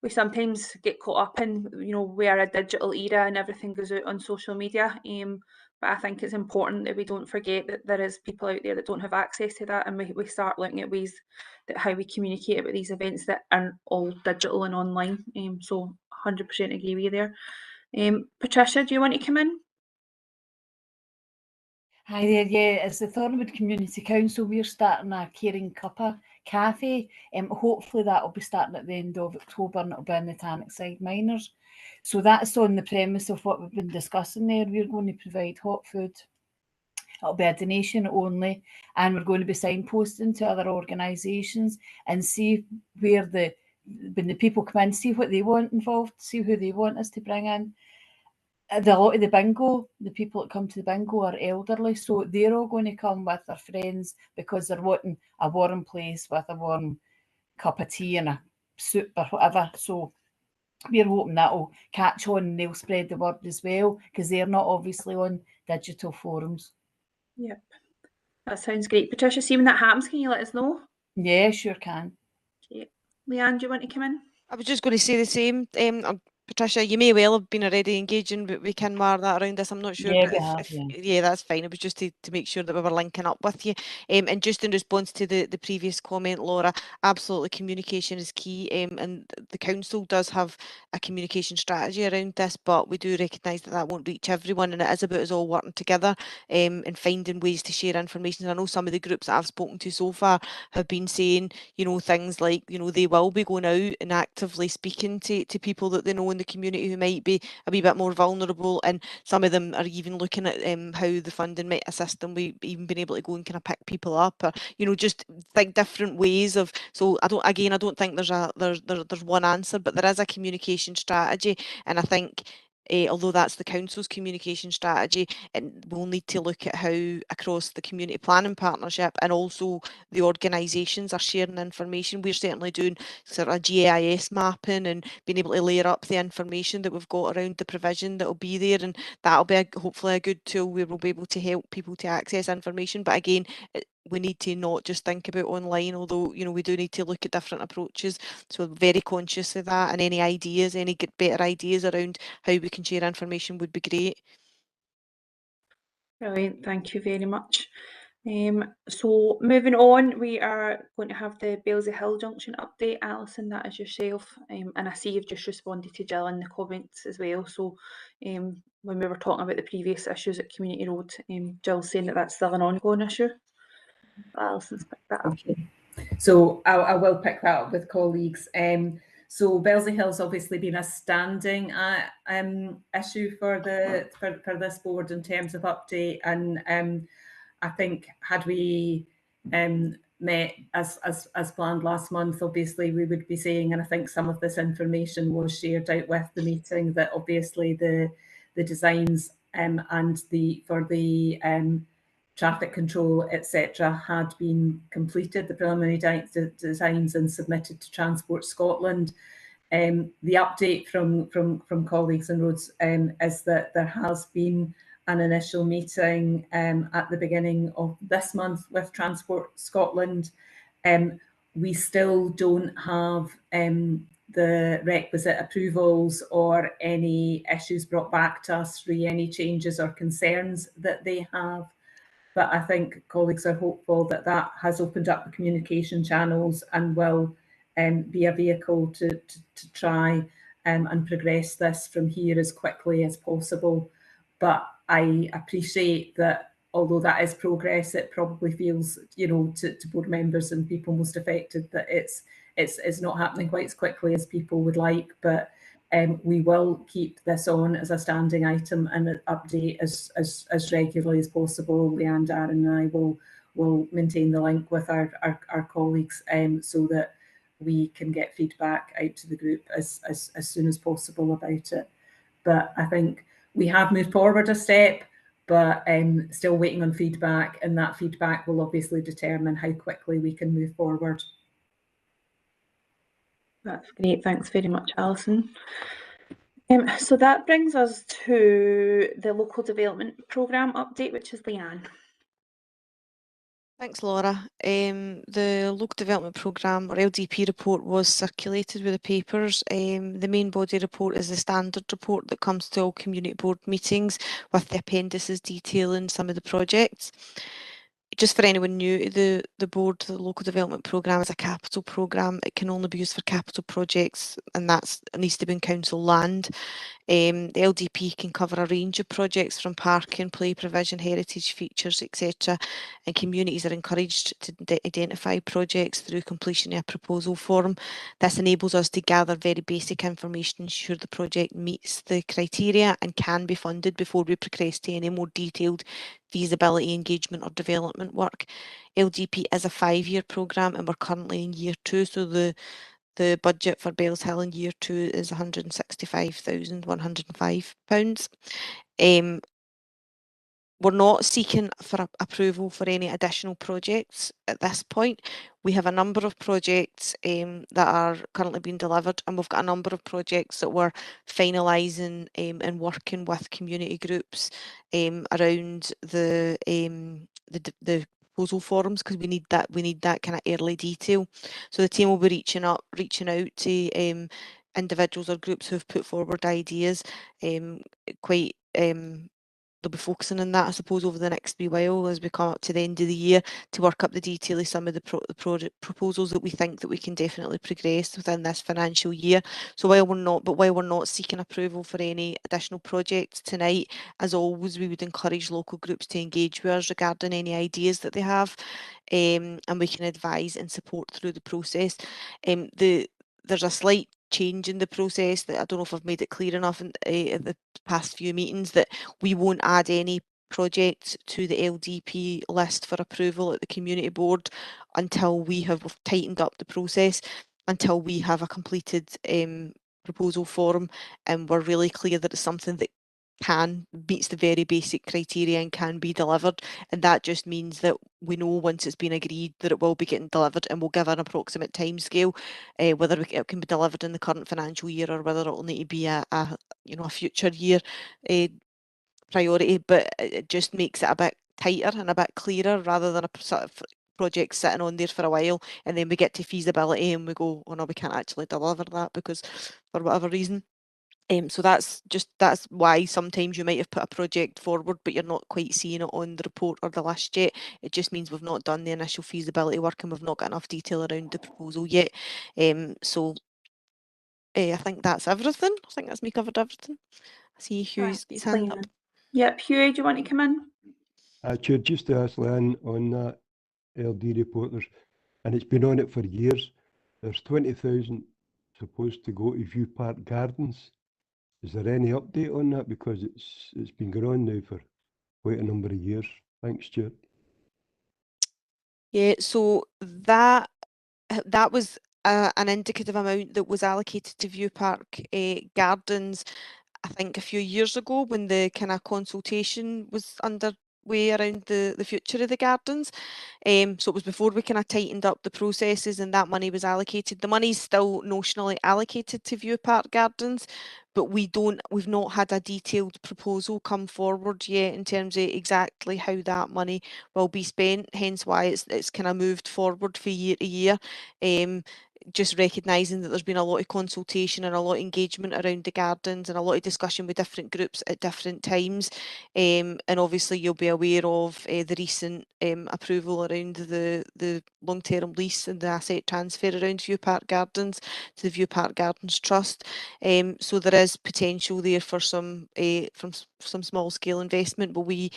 we sometimes get caught up in, you know, we are a digital era and everything goes out on social media. But I think it's important that we don't forget that there is people out there that don't have access to that, and we start looking at ways that how we communicate about these events that aren't all digital and online. So 100% agree with you there. Patricia, do you want to come in? Hi there, yeah, as the Thornwood Community Council, we're starting a Caring Cuppa cafe. Hopefully that will be starting at the end of October, and it'll be in the Tannockside Miners. So that's on the premise of what we've been discussing there. We're going to provide hot food. It'll be a donation only, and we're going to be signposting to other organisations and see where when the people come in, see what they want involved, see who they want us to bring in. A lot of the bingo, the people that come to the bingo are elderly, so they're all going to come with their friends because they're wanting a warm place with a warm cup of tea and a soup or whatever. So we're hoping that'll catch on and they'll spread the word as well, because they're not obviously on digital forums. Yep, that sounds great. Patricia, see when that happens, can you let us know? Yeah, sure can. Okay. Leanne, do you want to come in? I was just going to say the same. Patricia, you may well have been already engaging with Kinmar that around this. I'm not sure, Yeah, but we have, yeah, that's fine. It was just to make sure that we were linking up with you. And just in response to the previous comment, Laura, absolutely communication is key. And the council does have a communication strategy around this, but we do recognise that won't reach everyone, and it is about us all working together and finding ways to share information. And I know some of the groups that I've spoken to so far have been saying, you know, things like, you know, they will be going out and actively speaking to people that they know in the community who might be a wee bit more vulnerable, and some of them are even looking at how the funding might assist them with even being able to go and kind of pick people up, or, you know, just think different ways of. So I don't think there's one answer, but there is a communication strategy, and I think although that's the council's communication strategy, and we'll need to look at how across the community planning partnership and also the organisations are sharing information. We're certainly doing sort of GIS mapping and being able to layer up the information that we've got around the provision that will be there, and that'll be hopefully a good tool where we'll be able to help people to access information. But again, we need to not just think about online, although, you know, we do need to look at different approaches. So I'm very conscious of that, and any ideas, any better ideas around how we can share information would be great. Brilliant, thank you very much. So moving on, we are going to have the Bellshill Junction update. Alison, that is yourself, and I see you've just responded to Jill in the comments as well. So when we were talking about the previous issues at Community Road, Jill's saying that that's still an ongoing issue. Alison's picked that up. Okay. So I will pick that up with colleagues. So Bellshill Hill's obviously been a standing issue for this board in terms of update, and I think had we met as planned last month, obviously we would be saying, and I think some of this information was shared out with the meeting, that obviously the designs and for the traffic control, etc., had been completed, the preliminary designs, and submitted to Transport Scotland. The update from colleagues in roads is that there has been an initial meeting at the beginning of this month with Transport Scotland. We still don't have the requisite approvals or any issues brought back to us through any changes or concerns that they have. But I think colleagues are hopeful that that has opened up the communication channels and will be a vehicle to try and progress this from here as quickly as possible. But I appreciate that although that is progress, it probably feels, you know, to board members and people most affected that it's not happening quite as quickly as people would like. But we will keep this on as a standing item and update as regularly as possible. Leanne, Darren and I will maintain the link with our colleagues so that we can get feedback out to the group as soon as possible about it. But I think we have moved forward a step, but still waiting on feedback, and that feedback will obviously determine how quickly we can move forward. That's great. Thanks very much, Alison. So that brings us to the local development programme update, which is Leanne. Thanks, Laura. The Local Development Programme, or LDP report, was circulated with the papers. The main body report is the standard report that comes to all community board meetings, with the appendices detailing some of the projects. Just for anyone new to the board, the Local Development Programme is a capital programme. It can only be used for capital projects, and it needs to be in council land. The LDP can cover a range of projects from parking, play provision, heritage features, etc. And communities are encouraged to identify projects through completion of a proposal form. This enables us to gather very basic information, ensure the project meets the criteria and can be funded before we progress to any more detailed feasibility, engagement or development work. LDP is a 5-year programme and we're currently in year 2, so the budget for Bellshill in year 2 is £165,105. We're not seeking for approval for any additional projects at this point. We have a number of projects that are currently being delivered, and we've got a number of projects that we're finalising and working with community groups around the proposal forums, because we need that kind of early detail. So the team will be reaching out to individuals or groups who've put forward ideas. They'll be focusing on that, I suppose, over the next wee while as we come up to the end of the year, to work up the detail of some of the proposals that we think that we can definitely progress within this financial year. So while we're not seeking approval for any additional projects tonight, as always, we would encourage local groups to engage with us regarding any ideas that they have, and we can advise and support through the process. There's a slight change in the process that I don't know if I've made it clear enough in the past few meetings, that we won't add any projects to the LDP list for approval at the community board until we have tightened up the process, until we have a completed proposal form and we're really clear that it's something that meets the very basic criteria and can be delivered. And that just means that we know once it's been agreed that it will be getting delivered, and we'll give an approximate timescale, whether it can be delivered in the current financial year or whether it will need to be a future year priority. But it just makes it a bit tighter and a bit clearer, rather than a sort of project sitting on there for a while and then we get to feasibility and we go, oh no, we can't actually deliver that because for whatever reason. So that's why sometimes you might have put a project forward but you're not quite seeing it on the report or the list yet. It just means we've not done the initial feasibility work and we've not got enough detail around the proposal yet. So I think that's everything. I think that's me covered everything. I see Hugh's hand up. Yep, Hughie, do you want to come in? Chair, just to ask Leanne on that LD report, there's and it's been on it for years. There's 20,000 supposed to go to View Park Gardens. Is there any update on that? Because it's been going on now for quite a number of years. Thanks, Stuart. Yeah, so that was an indicative amount that was allocated to View Park Gardens, I think a few years ago when the kind of consultation was underway around the future of the gardens. So it was before we kind of tightened up the processes and that money was allocated. The money's still notionally allocated to View Park Gardens, but we've not had a detailed proposal come forward yet in terms of exactly how that money will be spent, hence why it's kind of moved forward for year to year. Just recognising that there's been a lot of consultation and a lot of engagement around the gardens and a lot of discussion with different groups at different times. And obviously you'll be aware of the recent approval around the long-term lease and the asset transfer around View Park Gardens to the View Park Gardens Trust. So there is potential there for some small-scale investment, but we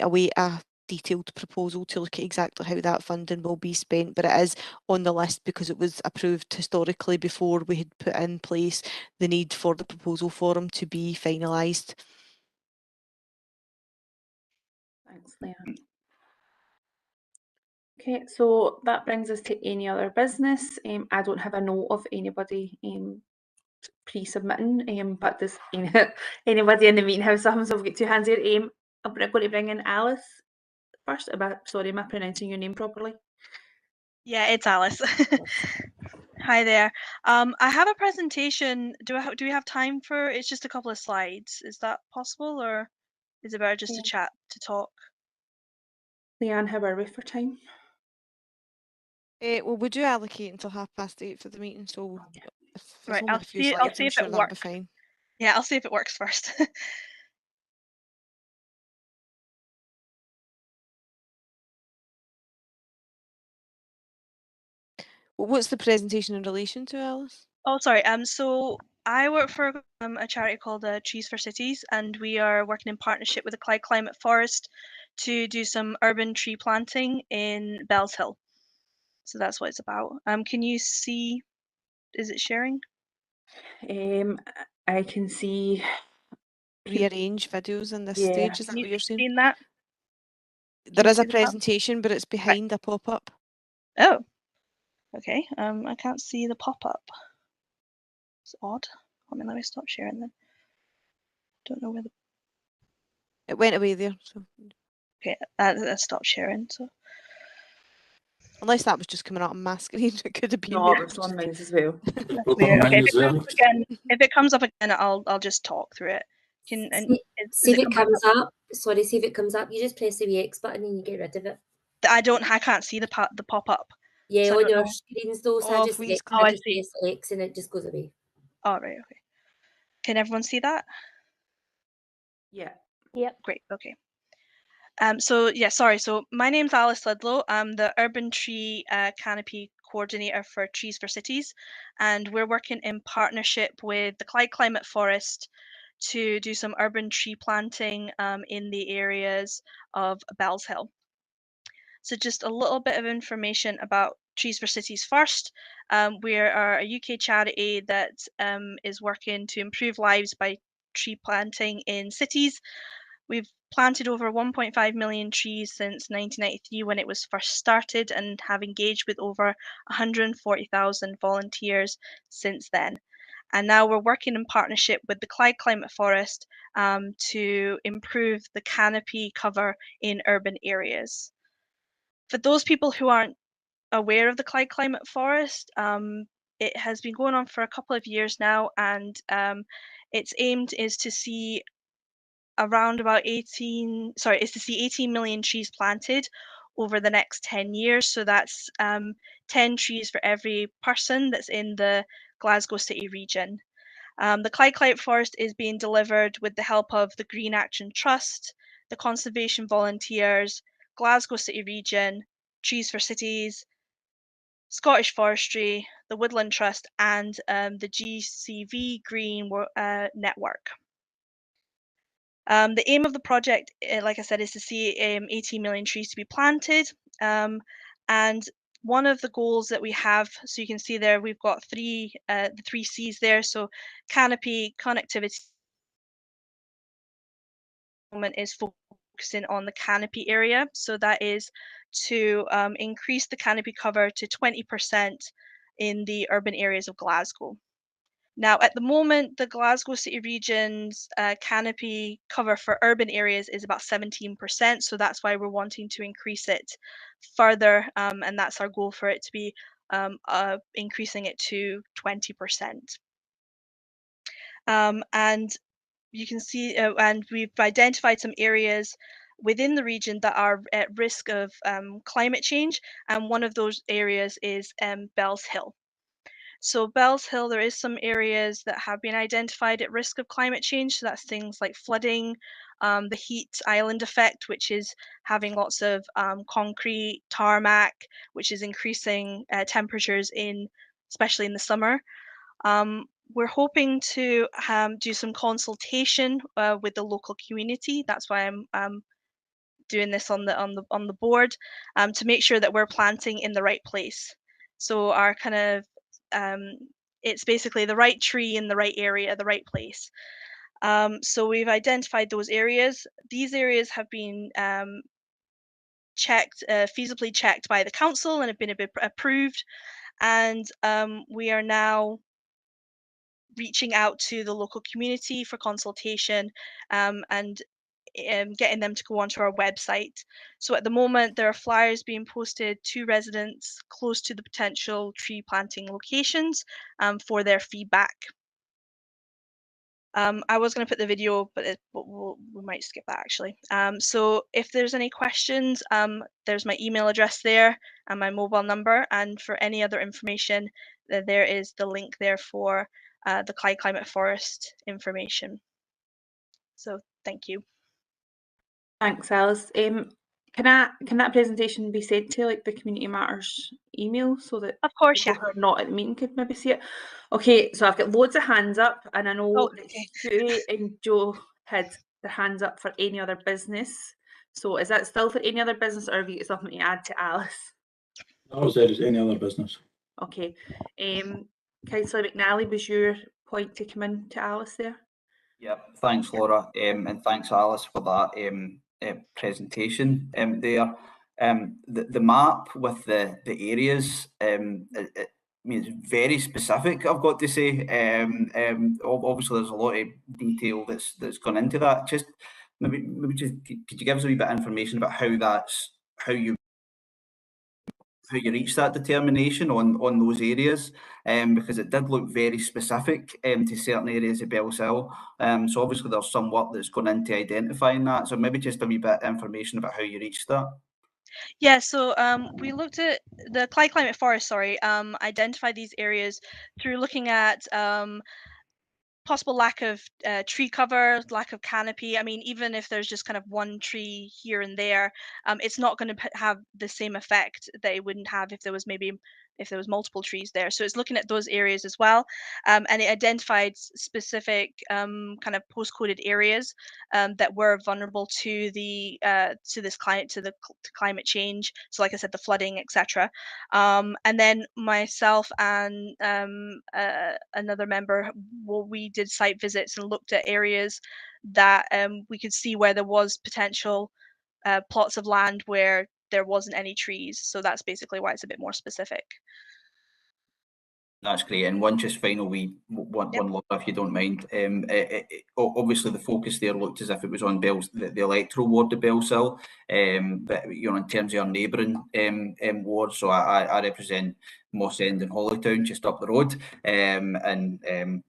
await a detailed proposal to look at exactly how that funding will be spent, but it is on the list because it was approved historically before we had put in place the need for the proposal forum to be finalised. Thanks, Leanne. Okay, so that brings us to any other business. I don't have a note of anybody pre-submitting, but does anybody in the meeting house? So I've got two hands here. I'm going to bring in Alice first. Sorry, am I pronouncing your name properly? Yeah, it's Alice. Hi there. I have a presentation. Do we have time for? It's just a couple of slides. Is that possible, or is it better just to chat to talk? Leanne, how are we for time? Well, we do allocate until 8:30 for the meeting, so if it's Right, only I'll a few see. slides, I'll see I'm if sure it that'll be works. fine. Yeah, I'll see if it works first. Well, what's the presentation in relation to, Alice? Oh, sorry. So I work for a charity called Trees for Cities, and we are working in partnership with the Clyde Climate Forest to do some urban tree planting in Bellshill. So that's what it's about. Can you see? Is it sharing? I can see. Rearrange videos in this Yeah. stage. Is that Can what you you're saying? see that? There Can is you a see the map? presentation, but it's behind a pop-up. Oh, okay. I can't see the pop-up. It's odd. Let me stop sharing then. Don't know where the. It went away there. So. Okay, I stopped sharing. So. Unless that was just coming out on my screen, it could have been. No, it was on mine as well. Weird. Okay, if it comes up again, I'll just talk through it. See if it comes up. Sorry, see if it comes up. You just press the wee X button and you get rid of it. I can't see the pop-up. Yeah, so on your screens though. So I just see. press X and it just goes away. All right. Okay. Can everyone see that? Yeah. Yep. Great. Okay. So yeah, sorry. So my name's Alice Lidlow. I'm the Urban Tree Canopy Coordinator for Trees for Cities, and we're working in partnership with the Clyde Climate Forest to do some urban tree planting in the areas of Bellshill. So just a little bit of information about Trees for Cities first. We are a UK charity that is working to improve lives by tree planting in cities. We've planted over 1.5 million trees since 1993 when it was first started, and have engaged with over 140,000 volunteers since then. And now we're working in partnership with the Clyde Climate Forest to improve the canopy cover in urban areas. For those people who aren't aware of the Clyde Climate Forest, it has been going on for a couple of years now, and its aimed is to see around about 18 million trees planted over the next 10 years. So that's 10 trees for every person that's in the Glasgow City region. The Clyde Climate Forest is being delivered with the help of the Green Action Trust, the Conservation Volunteers, Glasgow City Region, Trees for Cities, Scottish Forestry, the Woodland Trust, and the GCV Green Network. The aim of the project, like I said, is to see 18 million trees to be planted, and one of the goals that we have, so you can see there, we've got the 3 C's there. So canopy, connectivity moment is focusing on the canopy area. So that is to increase the canopy cover to 20% in the urban areas of Glasgow. Now, at the moment, the Glasgow City Region's canopy cover for urban areas is about 17%. So that's why we're wanting to increase it further. And that's our goal, for it to be increasing it to 20%. And you can see, and we've identified some areas within the region that are at risk of climate change. And one of those areas is Bellshill. So Bellshill, there is some areas that have been identified at risk of climate change. So that's things like flooding, the heat island effect, which is having lots of concrete, tarmac, which is increasing temperatures especially in the summer. We're hoping to do some consultation with the local community. That's why I'm doing this on the board, to make sure that we're planting in the right place. So our kind of it's basically the right tree in the right area, the right place. So we've identified those areas. These areas have been checked, feasibly checked by the council, and have been approved. And we are now reaching out to the local community for consultation, and getting them to go onto our website. So at the moment, there are flyers being posted to residents close to the potential tree planting locations for their feedback. I was going to put the video, but we might skip that actually. So if there's any questions, there's my email address there and my mobile number. And for any other information, there is the link there for the Climate Forest information. So thank you. Thanks, Alice. Can that presentation be sent to like the Community Matters email so that Of course, people who are not at the meeting could maybe see it? Okay, so I've got loads of hands up, and I know that Sue and Joe had their hands up for any other business. So is that still for any other business, or have you got something to add to Alice? No, I said it's any other business. Okay. Councillor McNally, was your point to come in to Alice there? Yep, thanks Laura, and thanks Alice for that presentation there. The map with the areas, I mean, it's very specific, I've got to say. Obviously there's a lot of detail that's gone into that. Just maybe just could you give us a wee bit of information about how you reach that determination on those areas, because it did look very specific to certain areas of Bellshill. So obviously there's some work that's gone into identifying that. So maybe just a wee bit of information about how you reached that. Yeah, so we looked at the Climate Forest, identified these areas through looking at possible lack of tree cover, lack of canopy. I mean, even if there's just kind of one tree here and there, it's not going to have the same effect that it wouldn't have if there was multiple trees there. So it's looking at those areas as well, and it identified specific kind of postcoded areas that were vulnerable to climate change. So, like I said, the flooding, etc. And then myself and another member, we did site visits and looked at areas that we could see where there was potential plots of land where there wasn't any trees. So that's basically why it's a bit more specific. That's great. And one just final one, Laura, if you don't mind. Obviously, the focus there looked as if it was on the electoral ward of Bellshill, but in terms of our neighbouring wards, so I represent Moss End and Hollytown, just up the road, and I know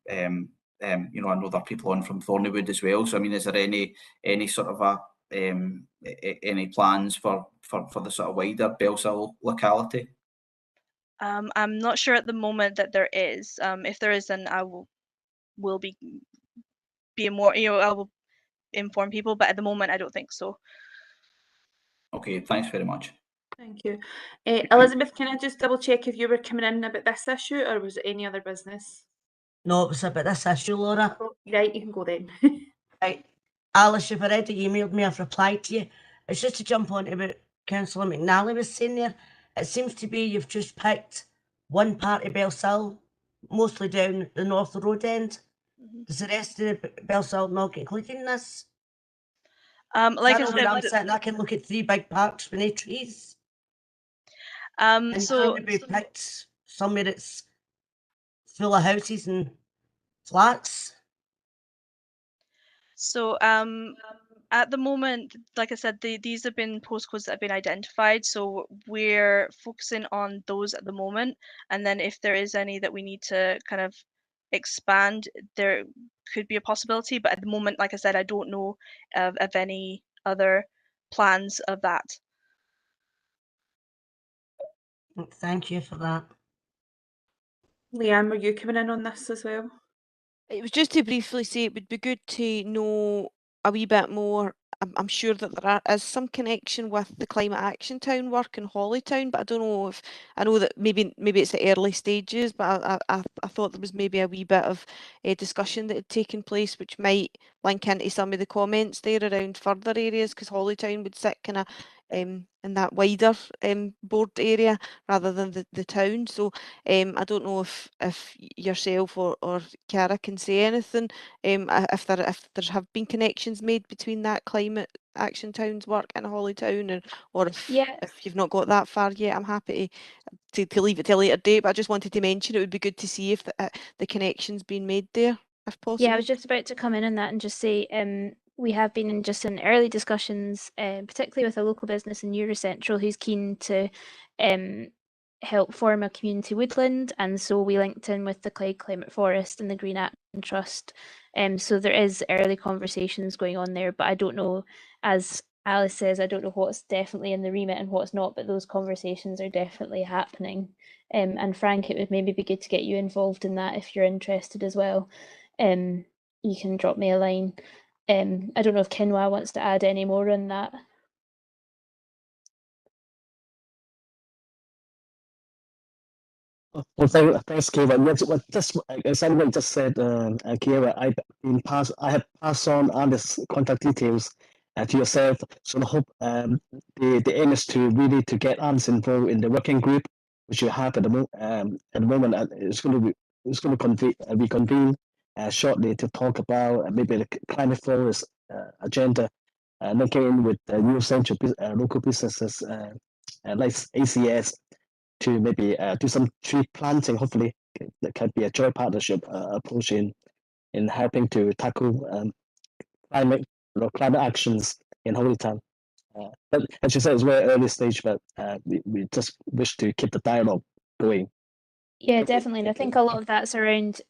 there are people on from Thornywood as well. So I mean, is there any sort of any plans for the sort of wider Bellshill locality? I'm not sure at the moment that there is. If there is, then I will be more, I will inform people, but at the moment I don't think so. Okay, thanks very much. Thank you. Elizabeth, can I just double check if you were coming in about this issue, or was it any other business? No, it was about this issue, Laura. Right, you can go then. Right. Alice, you've already emailed me, I've replied to you. It's just to jump on to what Councillor McNally was saying there. it seems to be you've just picked one part of Bellshill, mostly down the North Road end. Does the rest of Bellshill not get included in this? Like I I know when I'm said, sitting, I can look at 3 big parks with no trees. And so maybe picked somewhere that's full of houses and flats. So at the moment, like I said, these have been postcodes that have been identified. So we're focusing on those at the moment. And then if there is any that we need to kind of expand, there could be a possibility. But at the moment, like I said, I don't know of any other plans of that. Thank you for that. Leanne, were you coming in on this as well? It was just to briefly say it would be good to know a wee bit more. I'm sure that there is some connection with the Climate Action Town work in Hollytown, but I don't know if I know that maybe it's the early stages, but I thought there was maybe a wee bit of a discussion that had taken place, which might link into some of the comments there around further areas, because Hollytown would sit kind of in that wider board area rather than the town. So I don't know if yourself or Cara can say anything if there have been connections made between that Climate Action Town's work and Hollytown, or if you've not got that far yet. I'm happy to leave it till a later date, but I just wanted to mention it would be good to see if the connection's been made there, if possible. Yeah, I was just about to come in on that and just say we have been in early discussions, particularly with a local business in Eurocentral who's keen to help form a community woodland, and so we linked in with the Clyde Climate Forest and the Green Action Trust. So there is early conversations going on there, but I don't know, as Alice says, I don't know what's definitely in the remit and what's not, but those conversations are definitely happening. And Frank, it would maybe be good to get you involved in that if you're interested as well. You can drop me a line. I don't know if Kinwa wants to add any more on that. Well, thanks, Kira. Yes, what just as everyone just said, Kira, I have passed on all this contact details to yourself. So I hope the aim is to really to get us involved in the working group, which you have at the moment. It's going to reconvene shortly to talk about maybe the climate forest agenda, linking in with Eurocentral local businesses like ACS. To maybe do some tree planting. Hopefully, that can be a joint partnership approach in helping to tackle climate actions in Holytown. But as you said, it's very early stage, but we just wish to keep the dialogue going. Yeah, definitely. And I think a lot of that's around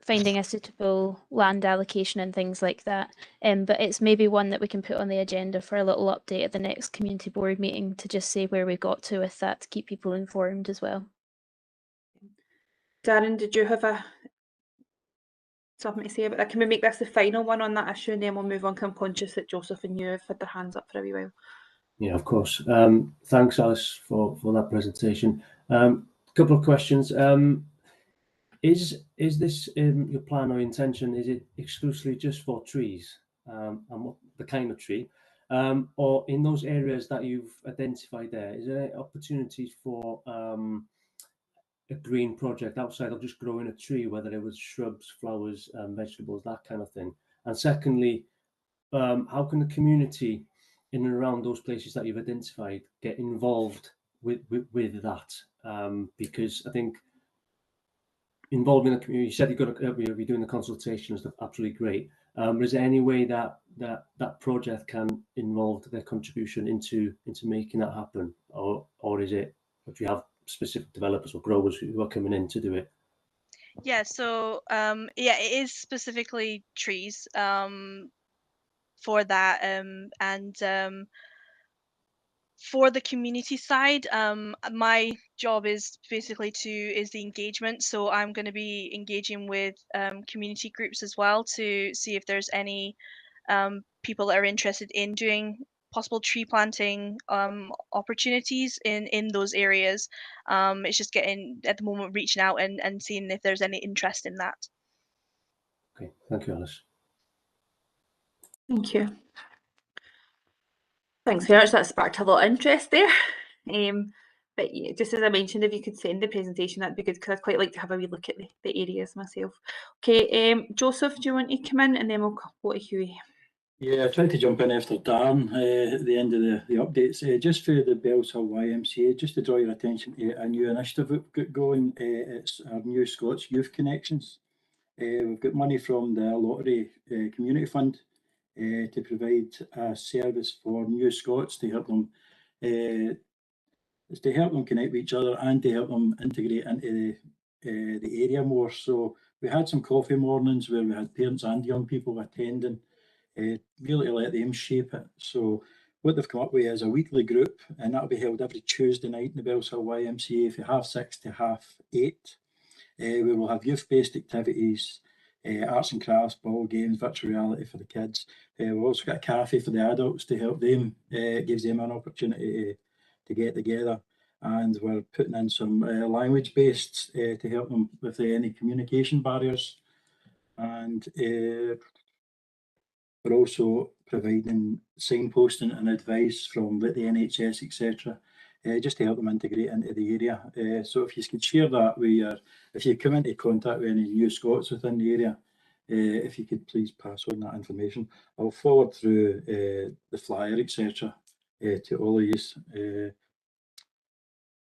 finding a suitable land allocation and things like that. But it's maybe one that we can put on the agenda for a little update at the next community board meeting to just say where we got to with that to keep people informed as well. Darren, did you have something to say about that? Can we make this the final one on that issue and then we'll move on? I'm conscious that Joseph and you have had their hands up for a wee while. Yeah, of course. Thanks, Alice, for that presentation. Couple of questions. Is this your plan or intention? Is it exclusively just for trees, and what the kind of tree, or in those areas that you've identified there, is there opportunities for a green project outside of just growing a tree, whether it was shrubs, flowers, vegetables, that kind of thing? And secondly, how can the community in and around those places that you've identified get involved with that? Because I think involving the community, you said you're going to be doing the consultations, that's absolutely great. Is there any way that project can involve their contribution into making that happen, or is it, if you have specific developers or growers who are coming in to do it? Yeah, so yeah, it is specifically trees for that, and for the community side, my job is basically is the engagement. So I'm going to be engaging with community groups as well to see if there's any people that are interested in doing possible tree planting opportunities in those areas. It's just getting at the moment reaching out and seeing if there's any interest in that. Okay, thank you, Alice. Thank you. Thanks very much. That sparked a lot of interest there. But yeah, just as I mentioned, if you could send the presentation, that'd be good, because I'd quite like to have a wee look at the areas myself. Okay, Joseph, do you want to come in, and then we'll go to Hughie? Yeah, I tried to jump in after Darren at the end of the updates. Just for the Bellshill YMCA, just to draw your attention to a new initiative we've got going. It's our new Scots Youth Connections. We've got money from the Lottery Community Fund to provide a service for new Scots to help them connect with each other and to help them integrate into the area more. So we had some coffee mornings where we had parents and young people attending, really to let them shape it. So what they've come up with is a weekly group, and that'll be held every Tuesday night in the Bellshill YMCA from 6:30 to 8:30. We will have youth-based activities, arts and crafts, ball games, virtual reality for the kids. We've also got a cafe for the adults to help them. It gives them an opportunity to get together. And we're putting in some language-based to help them with any communication barriers. And we're also providing signposting and advice from the NHS, etc., just to help them integrate into the area. So if you could share that with if you come into contact with any new Scots within the area, if you could please pass on that information. I'll forward through the flyer, etc., to all of you.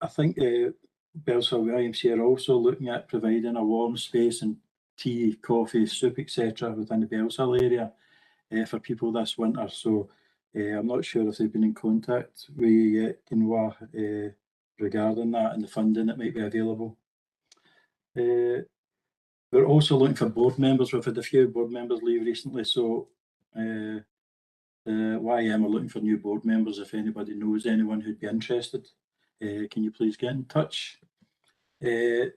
I think Bellshill YMCA are also looking at providing a warm space and tea, coffee, soup, etc., within the Bellshill area for people this winter. So I'm not sure if they've been in contact with Quinoa regarding that and the funding that might be available. We're also looking for board members. We've had a few board members leave recently, so the YM are looking for new board members. If anybody knows anyone who'd be interested, can you please get in touch?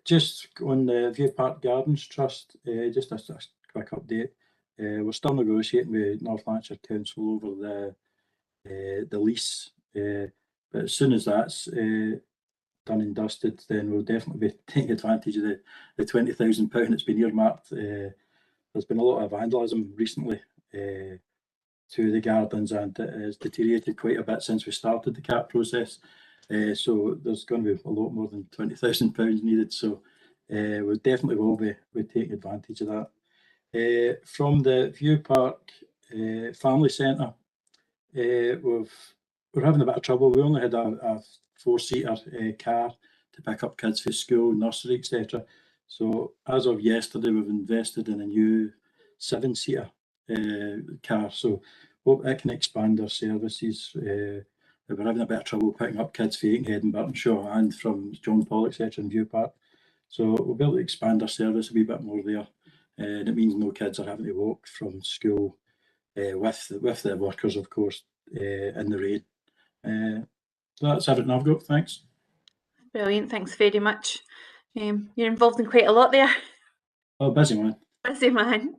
Just on the View Park Gardens Trust, just a quick update. We're still negotiating with North Lanarkshire Council over the lease, but as soon as that's done and dusted, then we'll definitely be taking advantage of the £20,000 that's been earmarked. There's been a lot of vandalism recently to the gardens, and it has deteriorated quite a bit since we started the CAP process. So there's going to be a lot more than £20,000 needed. So we definitely will be taking advantage of that. From the View Park Family Centre, we're having a bit of trouble. We only had a 4-seater car to pick up kids for school, nursery, etc. So as of yesterday, we've invested in a new 7-seater car. So hope it can expand our services. We're having a bit of trouble picking up kids for Aikenhead and Burtonshaw and from John Paul, etc. in View Park. So we'll be able to expand our service a wee bit more there. And it means no kids are having to walk from school with the workers, of course, in the rain. So that's everything I've got. Thanks. Brilliant, thanks very much. You're involved in quite a lot there. Oh, busy man. Busy man.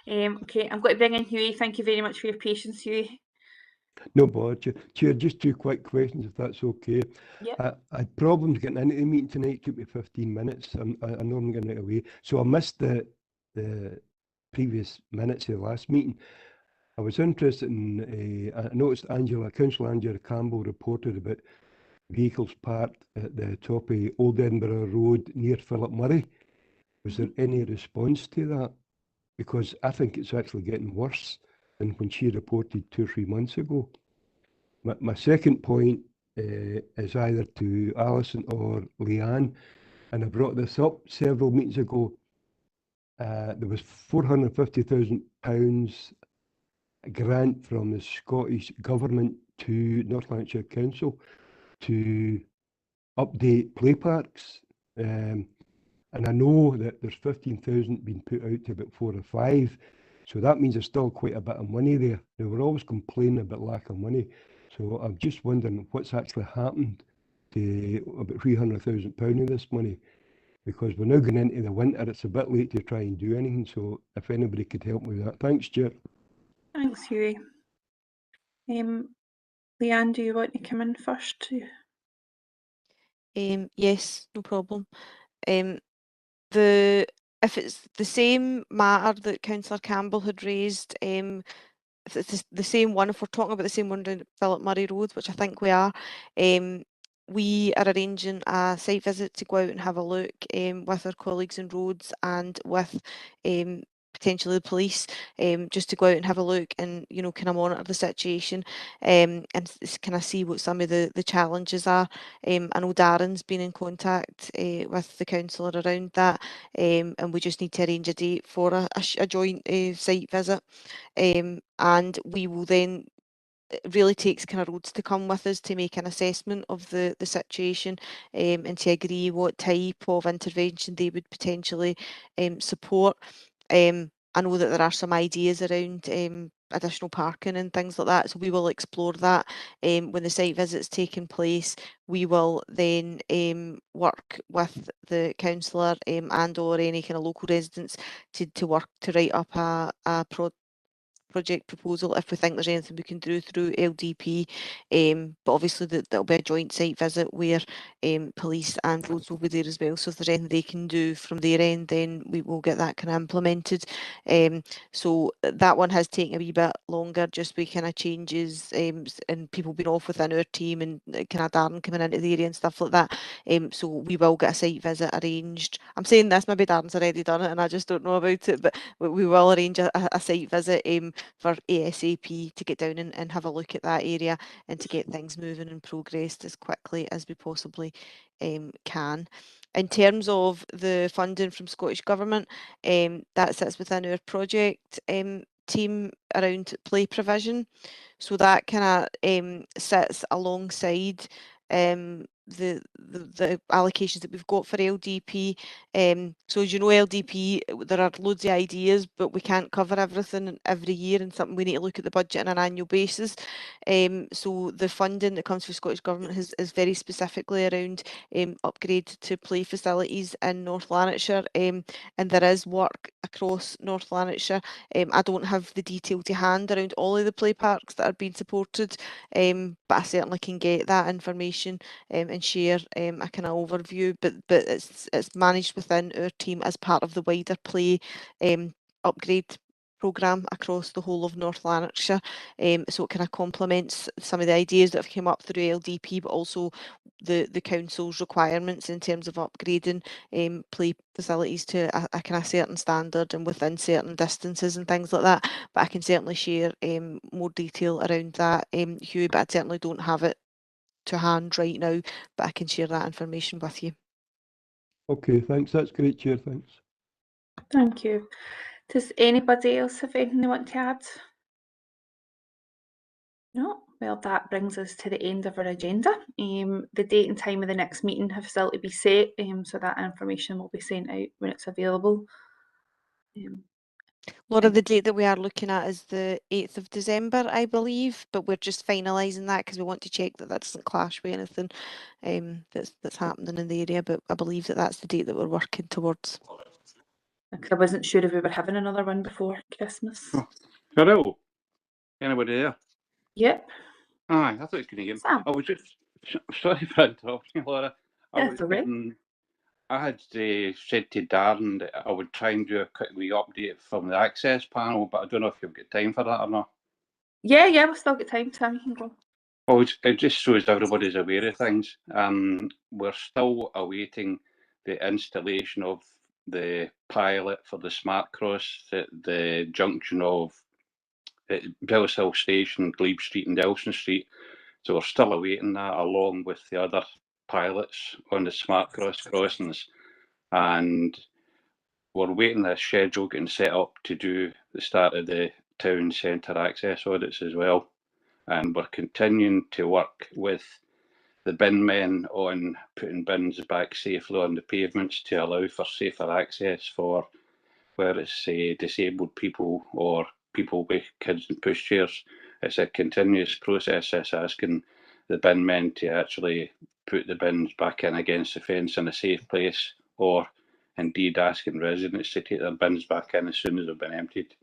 Okay, I'm going to bring in Hughie. Thank you very much for your patience, Hughie. No bother, Chair. Just 2 quick questions, if that's okay. Yep. I had problems getting into the meeting tonight. It took me 15 minutes. I know I'm getting it away. So I missed the previous minutes of the last meeting. I was interested in, I noticed Councillor Angela Campbell reported about vehicles parked at the top of Old Edinburgh Road near Philip Murray. Was there any response to that? Because I think it's actually getting worse than when she reported 2 or 3 months ago. My second point is either to Alison or Leanne, and I brought this up several meetings ago. There was £450,000 grant from the Scottish Government to North Lanarkshire Council to update play parks. And I know that there's 15,000 being put out to about 4 or 5. So that means there's still quite a bit of money there. Now, we're always complaining about lack of money. So I'm just wondering what's actually happened to about £300,000 of this money. Because we're now going into the winter, it's a bit late to try and do anything. So if anybody could help me with that. Thanks, Chair. Thanks, Hughie. Leanne, do you want to come in first? Yes, no problem. If it's the same matter that Councillor Campbell had raised, if it's the same one, if we're talking about the same one down Philip Murray Road, which I think we are, we are arranging a site visit to go out and have a look with our colleagues in roads and with potentially the police, just to go out and have a look and, you know, kind of monitor the situation and kind of see what some of the challenges are. I know Darren's been in contact with the councillor around that, and we just need to arrange a date for a joint site visit. And we will then, it really takes kind of roads to come with us to make an assessment of the situation and to agree what type of intervention they would potentially support. I know that there are some ideas around additional parking and things like that, so we will explore that when the site visit's taking place. We will then work with the councillor and or any kind of local residents to work to write up a project proposal if we think there's anything we can do through LDP, but obviously that'll be a joint site visit where police and roads will be there as well, so if there's anything they can do from their end, then we will get that kind of implemented. So that one has taken a wee bit longer just with kind of changes and people being off within our team and kind of Darren coming into the area and stuff like that. So we will get a site visit arranged. I'm saying this, maybe Darren's already done it and I just don't know about it, but we will arrange a site visit for ASAP to get down and have a look at that area and to get things moving and progressed as quickly as we possibly can. In terms of the funding from Scottish Government, that sits within our project team around play provision. So that kind of sits alongside the allocations that we've got for LDP. So as you know, LDP, there are loads of ideas, but we can't cover everything every year, and something we need to look at the budget on an annual basis. So the funding that comes from Scottish Government is very specifically around upgrade to play facilities in North Lanarkshire, and there is work across North Lanarkshire. I don't have the detail to hand around all of the play parks that are being supported, but I certainly can get that information and share a kind of overview, but it's managed within our team as part of the wider play upgrade programme across the whole of North Lanarkshire. So it kind of complements some of the ideas that have come up through LDP, but also the council's requirements in terms of upgrading play facilities to a kind of certain standard and within certain distances and things like that. But I can certainly share more detail around that, Hugh, but I certainly don't have it to hand right now, but I can share that information with you. Okay, thanks. That's great, Chair. Thanks. Thank you. Does anybody else have anything they want to add? No? Well, that brings us to the end of our agenda. The date and time of the next meeting have still to be set, so that information will be sent out when it's available. Laura, the date that we are looking at is the 8th of December, I believe, but we're just finalising that because we want to check that doesn't clash with anything that's happening in the area, but I believe that that's the date that we're working towards. Because I wasn't sure if we were having another one before Christmas. Hello. Anybody there? Yep. Aye, I thought it was going to get. Sam. I was just sorry for interrupting, Laura. That's all right. I had said to Darren that I would try and do a quick wee update from the access panel, but I don't know if you've got time for that or not. Yeah, we've still got time, Sam. You can go. Well, it just shows everybody's aware of things. We're still awaiting the installation of the pilot for the smart cross at the junction of Bellshill Station, Glebe Street and Delson Street. So we're still awaiting that, along with the other pilots on the smart cross crossings. And we're waiting the schedule getting set up to do the start of the town centre access audits as well. And we're continuing to work with the bin men on putting bins back safely on the pavements to allow for safer access for where it's disabled people or people with kids in pushchairs. It's a continuous process. It's asking the bin men to actually put the bins back in against the fence in a safe place, or indeed asking residents to take their bins back in as soon as they've been emptied.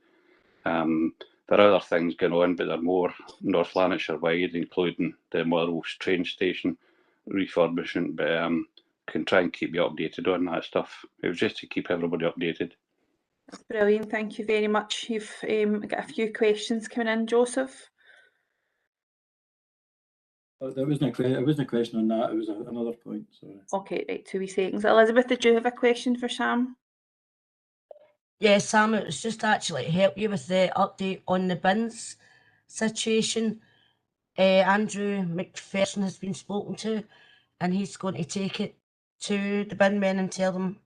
There are other things going on, but they're more North Lanarkshire wide, including the Motherwell's train station refurbishment, but can try and keep you updated on that stuff. It was just to keep everybody updated. That's brilliant. Thank you very much. You've got a few questions coming in, Joseph. That wasn't a question on that. It was another point. Sorry. Okay, right, 2 wee seconds. Elizabeth, did you have a question for Sam? Yes, Sam, it was just actually to help you with the update on the bins situation. Andrew McPherson has been spoken to, and he's going to take it to the bin men and tell them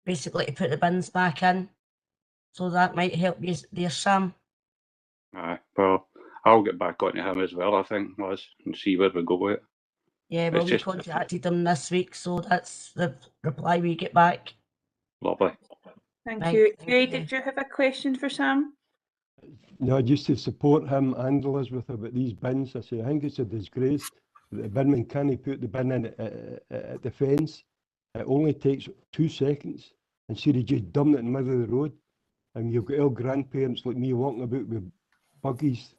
basically to put the bins back in. So that might help you there, Sam. Aye, well, I'll get back onto him as well, I think, Liz, and see where we go with it. Yeah, well, It's we just contacted them this week, so that's the reply we get back. lovely. Thank Right, you. thank Huey, you. did you have a question for Sam? No, just to support him and Elizabeth about these bins. I say, I think it's a disgrace that the binman can't put the bin in at the fence. It only takes 2 seconds, and so they just dump it in the middle of the road. And you've got all grandparents like me walking about with buggies.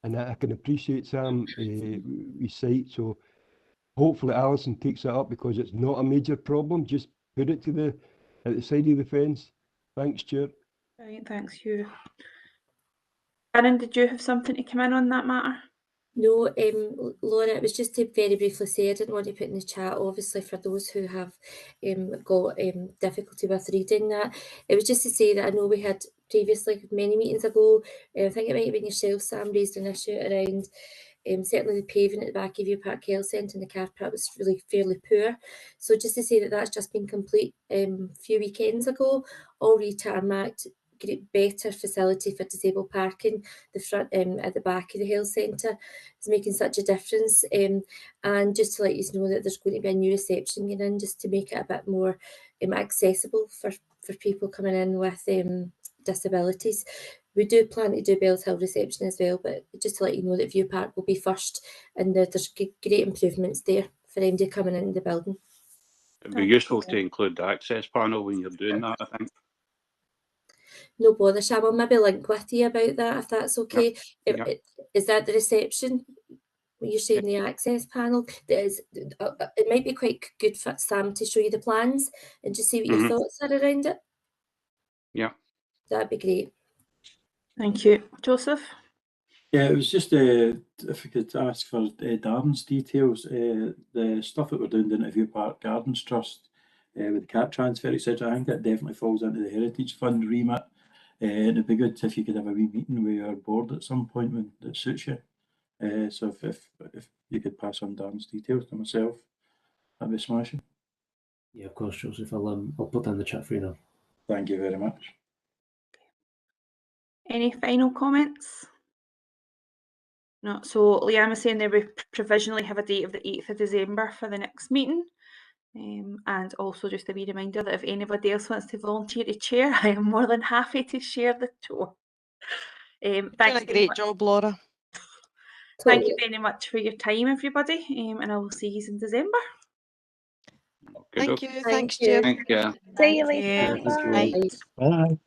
And I can appreciate Sam his site. So hopefully Alison takes it up because it's not a major problem. Just put it to at the side of the fence. Thanks, Stuart. Right, thanks, Hugh. Aaron, did you have something to come in on that matter? No, Laura, it was just to very briefly say, I didn't want to put in the chat, obviously, for those who have got difficulty with reading that. It was just to say that I know we had previously, many meetings ago, I think it might have been yourself, Sam, raised an issue around certainly the paving at the back of your Park Health Centre and the car park was really fairly poor. So just to say that that's just been complete a few weekends ago, all re-tarmacked, better facility for disabled parking. The front at the back of the health centre is making such a difference. And just to let you know that there's going to be a new reception going in, just to make it a bit more accessible for people coming in with disabilities. We do plan to do Bellshill reception as well, but just to let you know that View Park will be first, and there's great improvements there for anybody coming in the building. It'd be useful to include the access panel when you're doing that, I think. No bother, Shab. I'll maybe link with you about that if that's okay. Yep. Is that the reception? When you're saying the access panel, it might be quite good for Sam to show you the plans and just see what your thoughts are around it. Yeah. That'd be great. Thank you. Joseph? Yeah, it was just if we could ask for Darren's details, the stuff that we're doing down at View Park Gardens Trust with the cap transfer, etc. I think that definitely falls into the Heritage Fund remit. And it'd be good if you could have a wee meeting with your board at some point when that suits you. So if you could pass on Darren's details to myself, that'd be smashing. Yeah, of course, Joseph. I'll put that in the chat for you now. Thank you very much. Any final comments? No. So Leanne was saying they would provisionally have a date of the 8th of December for the next meeting. And also just a wee reminder that if anybody else wants to volunteer to chair, I am more than happy to share the tour. Thanks. A great job, Laura. Thank you very much for your time, everybody, and I will see you in December. Thank you. Thanks, you. Jim. Thank you. See you later. Bye. Bye.